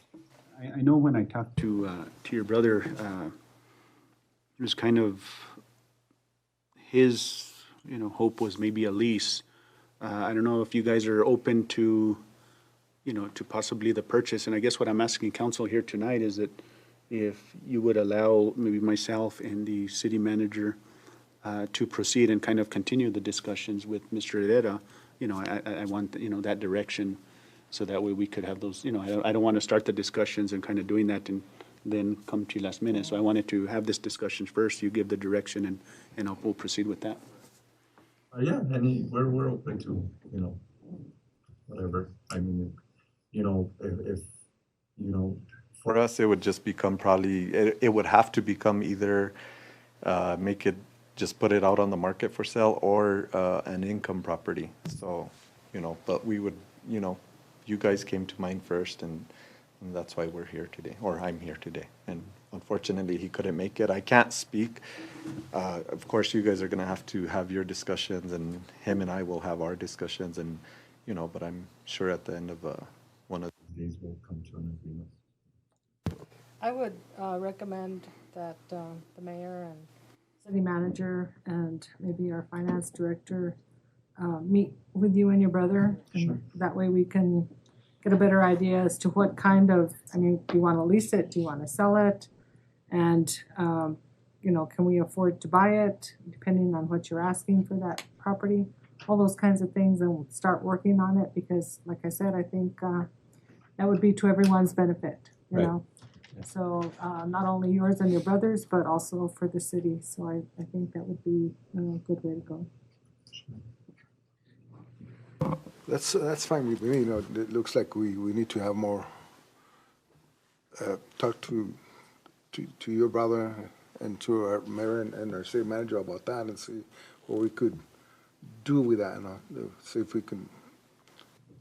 I know when I talked to your brother, it was kind of his, you know, hope was maybe a lease. I don't know if you guys are open to, you know, to possibly the purchase. And I guess what I'm asking council here tonight is that if you would allow maybe myself and the city manager to proceed and kind of continue the discussions with Mr. Herrera, you know, I want, you know, that direction, so that way we could have those, you know, I don't want to start the discussions and kind of doing that and then come to you last minute. So I wanted to have this discussion first, you give the direction, and we'll proceed with that. yeah, and we're open to, you know, whatever. I mean, you know, if you know, for us, it would just become probably, it would have to become either make it, just put it out on the market for sale, or an income property. So, you know, but we would, you know, you guys came to mind first, and that's why we're here today, or I'm here today. And unfortunately, he couldn't make it. I can't speak. Of course, you guys are going to have your discussions, and him and I will have our discussions, and, you know, but I'm sure at the end of one of these days we'll come to an agreement. I would recommend that the mayor and city manager and maybe our finance director meet with you and your brother. And that way we can get a better idea as to what kind of, I mean, do you want to lease it? Do you want to sell it? And, you know, can we afford to buy it, depending on what you're asking for that property? All those kinds of things, and we'll start working on it, because like I said, I think that would be to everyone's benefit, you know? So not only yours and your brother's, but also for the city. So I think that would be a good way to go. That's fine with me. You know, it looks like we need to have more talk to your brother and to our mayor and our city manager about that, and see what we could do with that. See if we can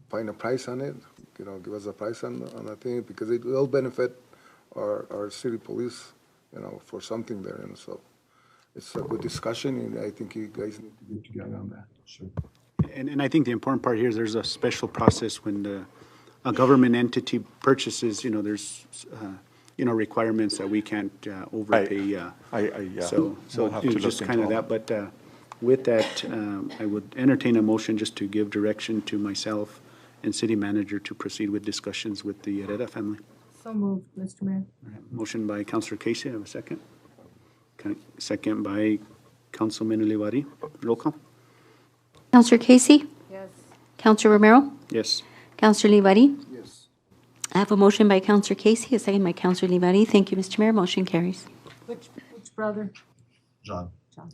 find a price on it. You know, give us a price on that thing, because it will benefit our city police, you know, for something there. And so it's a good discussion, and I think you guys need to get together on that. Sure. And I think the important part here is there's a special process when a government entity purchases, you know, there's, you know, requirements that we can't overpay. Yeah. So We'll have to look just kind of into that. But with that, I would entertain a motion just to give direction to myself and city manager to proceed with discussions with the Herrera family. So moved, Mr. Mayor. All right. Motion by Councilor Casey. I have a second. Okay. Second by Councilman Olivari. Roll call. Counselor Casey? Yes. Counselor Romero? Yes. Counselor Olivari? Yes. I have a motion by Counselor Casey, a second by Counselor Olivari. Thank you, Mr. Mayor. Motion carries. Which brother? John. John.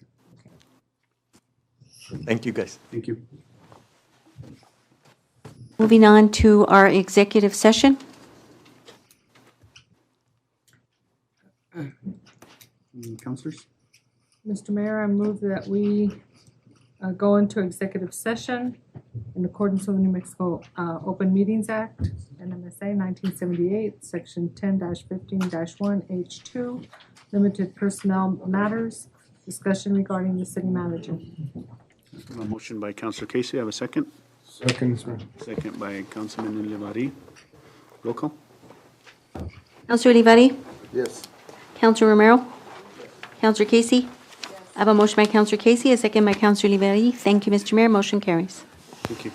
Okay. Thank you, guys. Thank you. Moving on to our executive session. Counselors? Mr. Mayor, I move that we go into executive session in accordance with the New Mexico Open Meetings Act, NMSA 1978, Section 10-15-1, H2, limited personnel matters, discussion regarding the city manager. A motion by Counselor Casey, have a second? Second, sir. Second by Councilman Olivari. Roll call? Counselor Olivari? Yes. Counselor Romero? Counselor Casey? I have a motion by Counselor Casey, a second by Counselor Olivari. Thank you, Mr. Mayor. Motion carries. Thank you.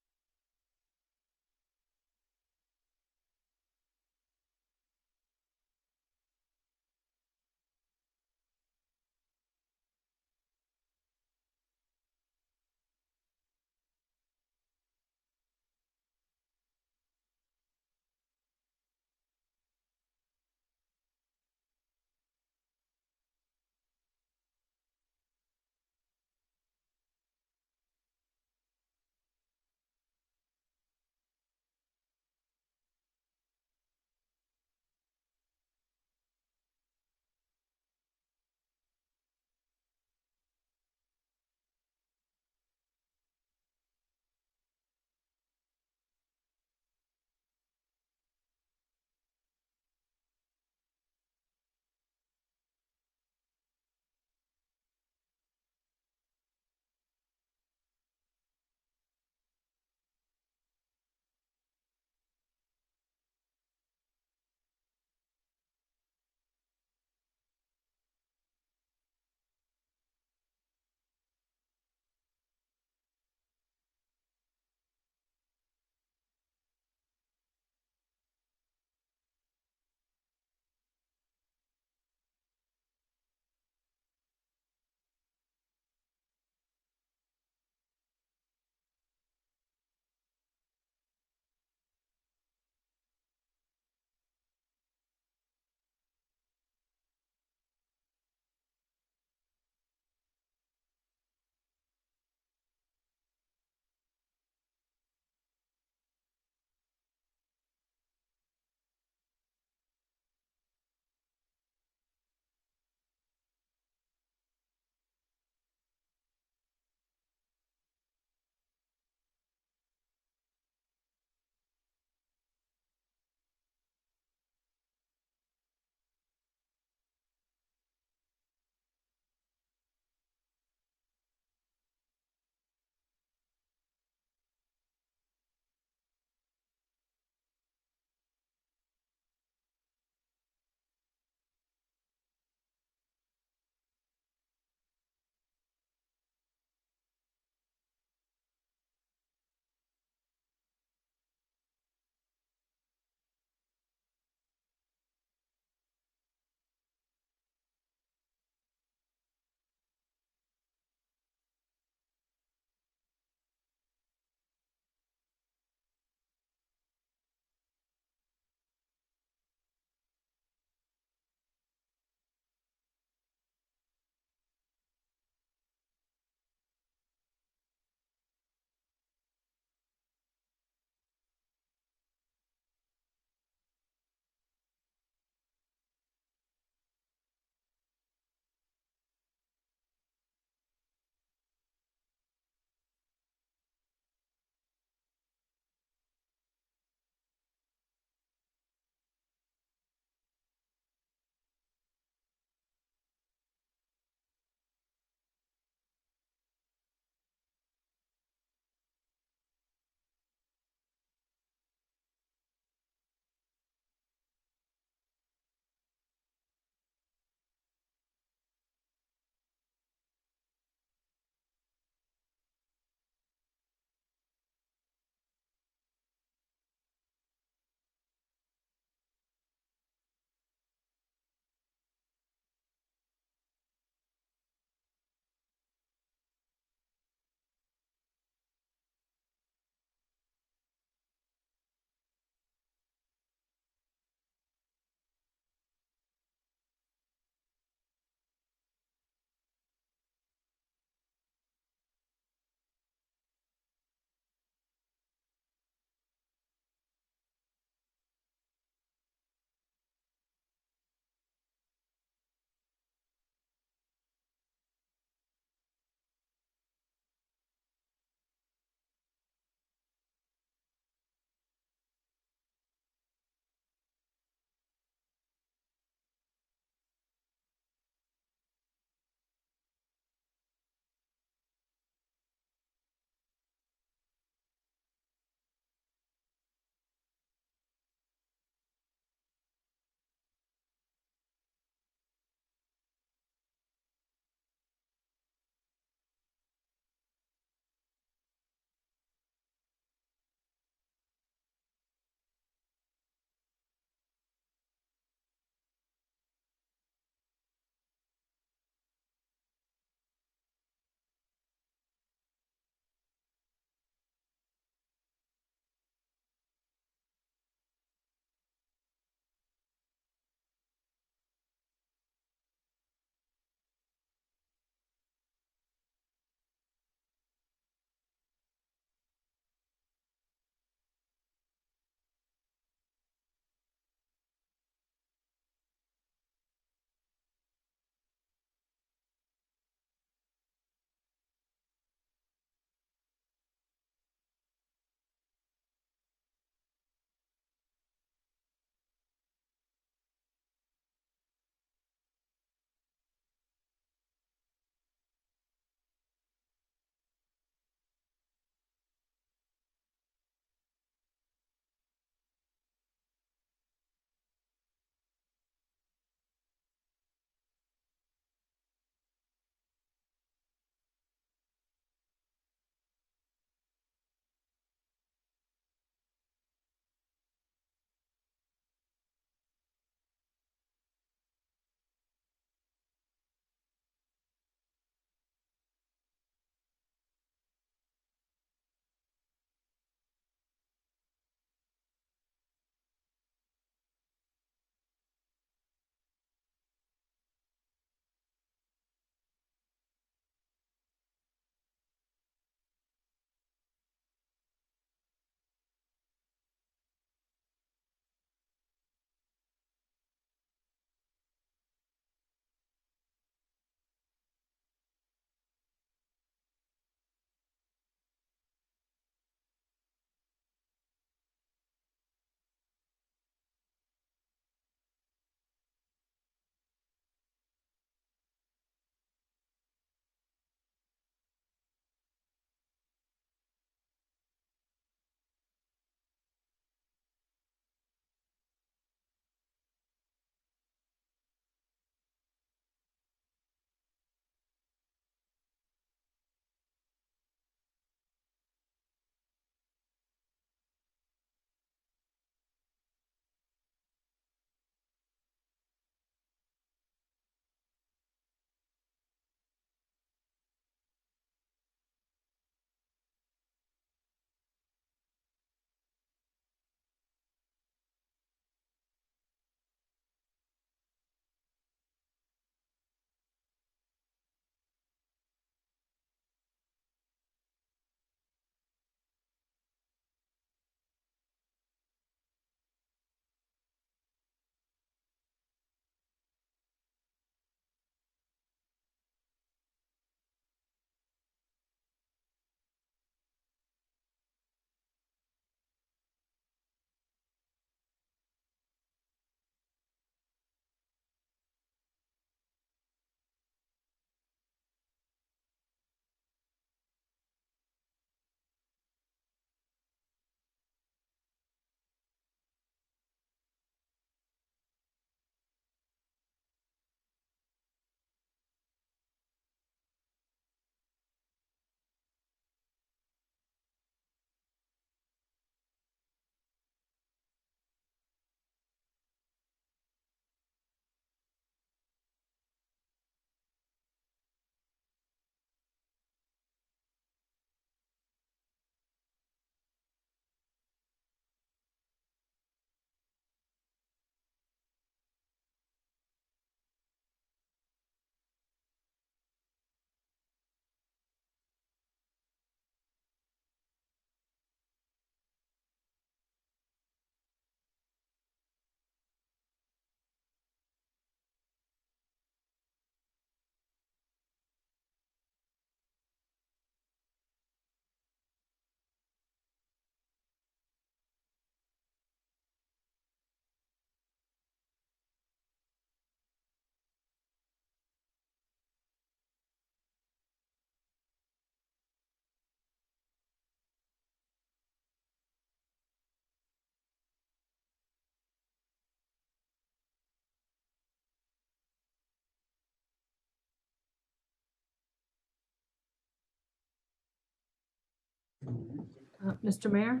Mr. Mayor,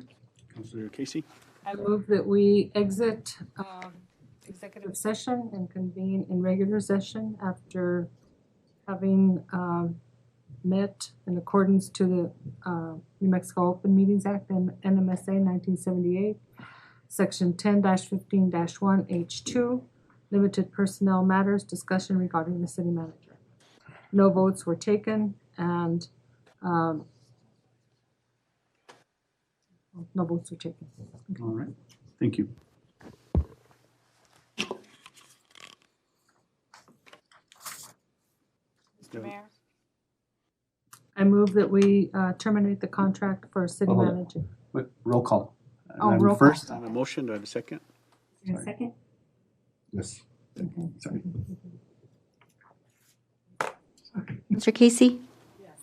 Counselor Casey? I move that we exit executive session and convene in regular session after having met in accordance to the New Mexico Open Meetings Act and NMSA 1978, Section 10-15-1 H2, limited personnel matters, discussion regarding the city manager. No votes were taken, and no votes were taken. All right, thank you. Mr. Mayor? I move that we terminate the contract for city Hold on. manager. Wait, roll call. Oh, roll call. First, I have a motion. Do I have a second? Is there a second? Yes. Okay. Sorry. Counselor Casey? Yes.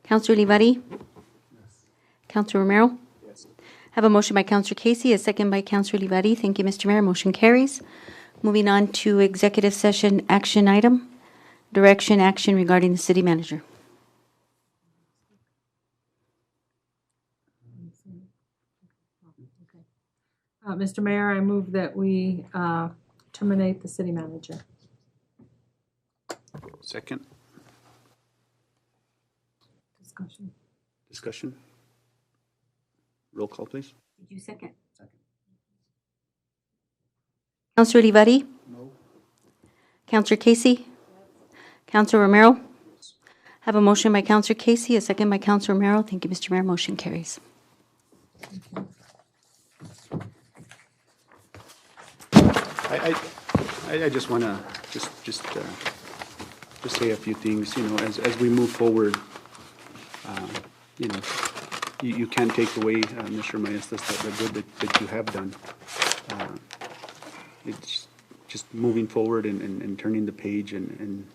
Counselor Olivari? Yes. Counselor Romero? Yes. Have a motion by Counselor Casey, a second by Counselor Olivari. Thank you, Mr. Mayor. Motion carries. Moving on to executive session action item, direction action regarding the city manager. Mr. Mayor, I move that we terminate the city manager. Second, Discussion. discussion. Roll call, please. Did you second? Counselor Olivari? No. Counselor Casey? Counselor Romero? Have a motion by Counselor Casey, a second by Counselor Romero. Thank you, Mr. Mayor. Motion carries. I just want to just say a few things, you know, as we move forward. You know, you can't take away, Mr. Maestas, the good that you have done. It's just moving forward and turning the page and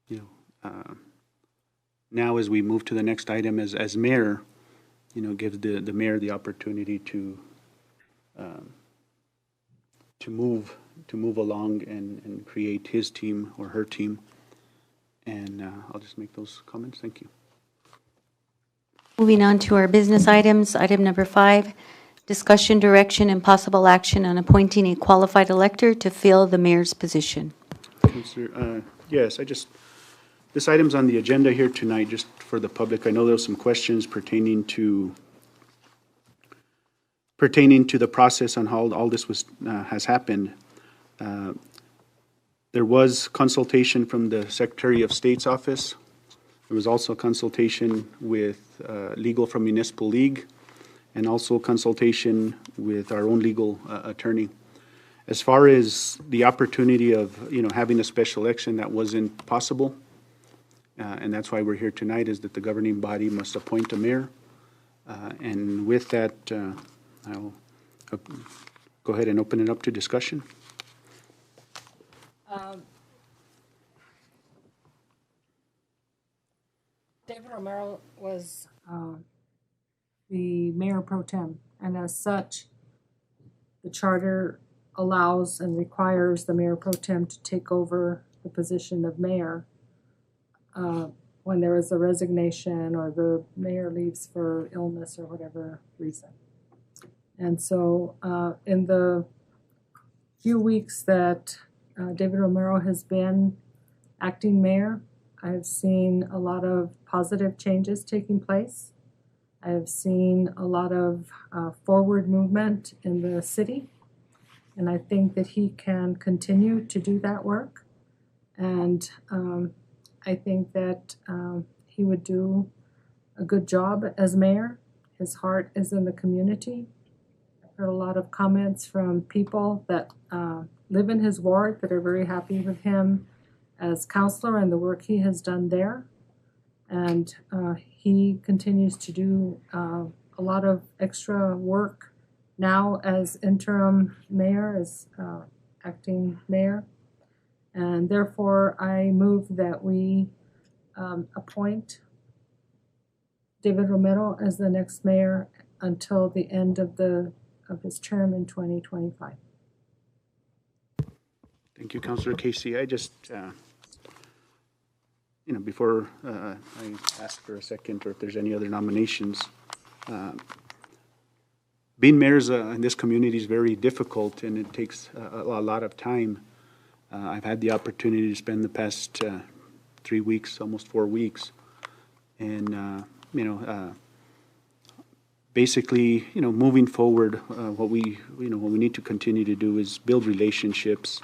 you know, now as we move to the next item as mayor, you know, gives the mayor the opportunity to move along and create his team or her team. And I'll just make those comments. Thank you. Moving on to our business items. Item number 5, discussion, direction, and possible action on appointing a qualified elector to fill the mayor's position. Councilor, yes, this item's on the agenda here tonight, just for the public. I know there were some questions pertaining to the process on how all this has happened. There was consultation from the Secretary of State's office. There was also consultation with legal from Municipal League, and also consultation with our own legal attorney. As far as the opportunity of, you know, having a special election, that wasn't possible. And that's why we're here tonight, is that the governing body must appoint a mayor. And with that, I'll go ahead and open it up to discussion. David Romero was the mayor pro tem, and as such, the charter allows and requires the mayor pro tem to take over the position of mayor when there is a resignation or the mayor leaves for illness or whatever reason. And so in the few weeks that David Romero has been acting mayor, I've seen a lot of positive changes taking place. I've seen a lot of forward movement in the city, and I think that he can continue to do that work. And I think that he would do a good job as mayor. His heart is in the community. I've heard a lot of comments from people that live in his ward that are very happy with him as counselor and the work he has done there. And he continues to do a lot of extra work now as interim mayor, as acting mayor. And therefore, I move that we appoint David Romero as the next mayor until the end of his term in 2025. Thank you, Councilor Casey. I just, before I ask for a second or if there's any other nominations, being mayor in this community is very difficult and it takes a lot of time. I've had the opportunity to spend the past 3 weeks, almost 4 weeks, and basically, moving forward, what we need to continue to do is build relationships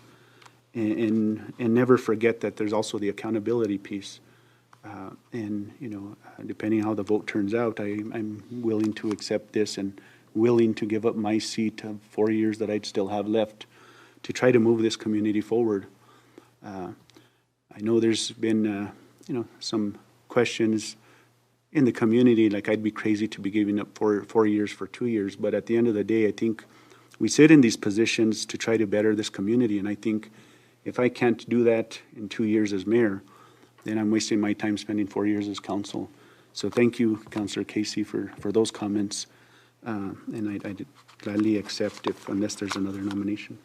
and never forget that there's also the accountability piece. Depending how the vote turns out, I'm willing to accept this and willing to give up my seat of 4 years that I'd still have left to try to move this community forward. I know there's been, some questions in the community, like I'd be crazy to be giving up 4 years for 2 years. But at the end of the day, I think we sit in these positions to try to better this community. And I think if I can't do that in 2 years as mayor, then I'm wasting my time spending 4 years as council. So thank you, Councilor Casey, for those comments. And I'd gladly accept unless there's another nomination.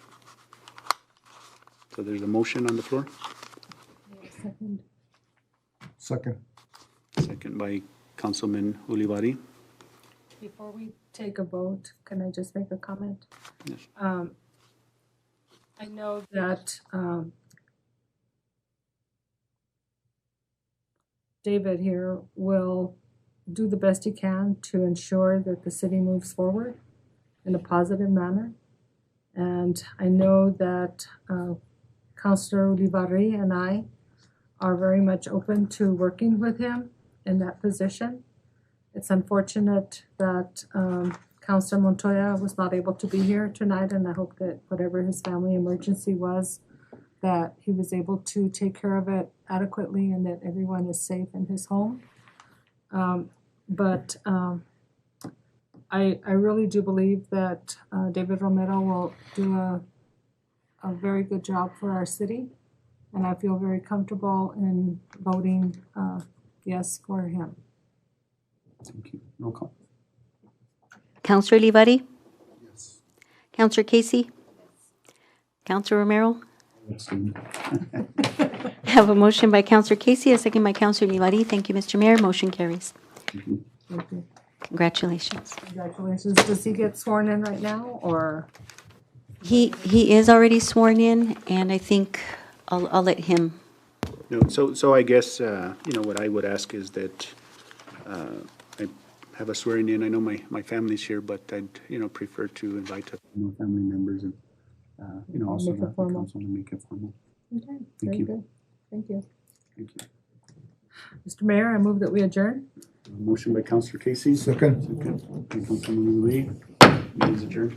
So there's a motion on the floor. Second. Second by Councilman Ulivari. Before we take a vote, can I just make a comment? Yes. I know that David here will do the best he can to ensure that the city moves forward in a positive manner. And I know that Councilor Ulivari and I are very much open to working with him in that position. It's unfortunate that Councilor Montoya was not able to be here tonight, and I hope that whatever his family emergency was, that he was able to take care of it adequately and that everyone is safe in his home. But I really do believe that David Romero will do a very good job for our city, and I feel very comfortable in voting yes for him. Thank you. Roll call. Councilor Ulivari? Yes. Councilor Casey? Councilor Romero? I have a motion by Councilor Casey, a second by Councilor Ulivari. Thank you, Mr. Mayor. Motion carries. Thank you. Congratulations. Congratulations. Does he get sworn in right now, or? He is already sworn in, and I think I'll let him. No, so I guess, what I would ask is that I have a swearing in. I know my family's here, but I'd, prefer to invite family members and, also Make it the formal. council to make it formal. Okay, Thank very you. good. Thank you. Thank you. Mr. Mayor, I move that we adjourn. Motion by Councilor Casey. Second. Second by Councilman Lee. Meeting is adjourned.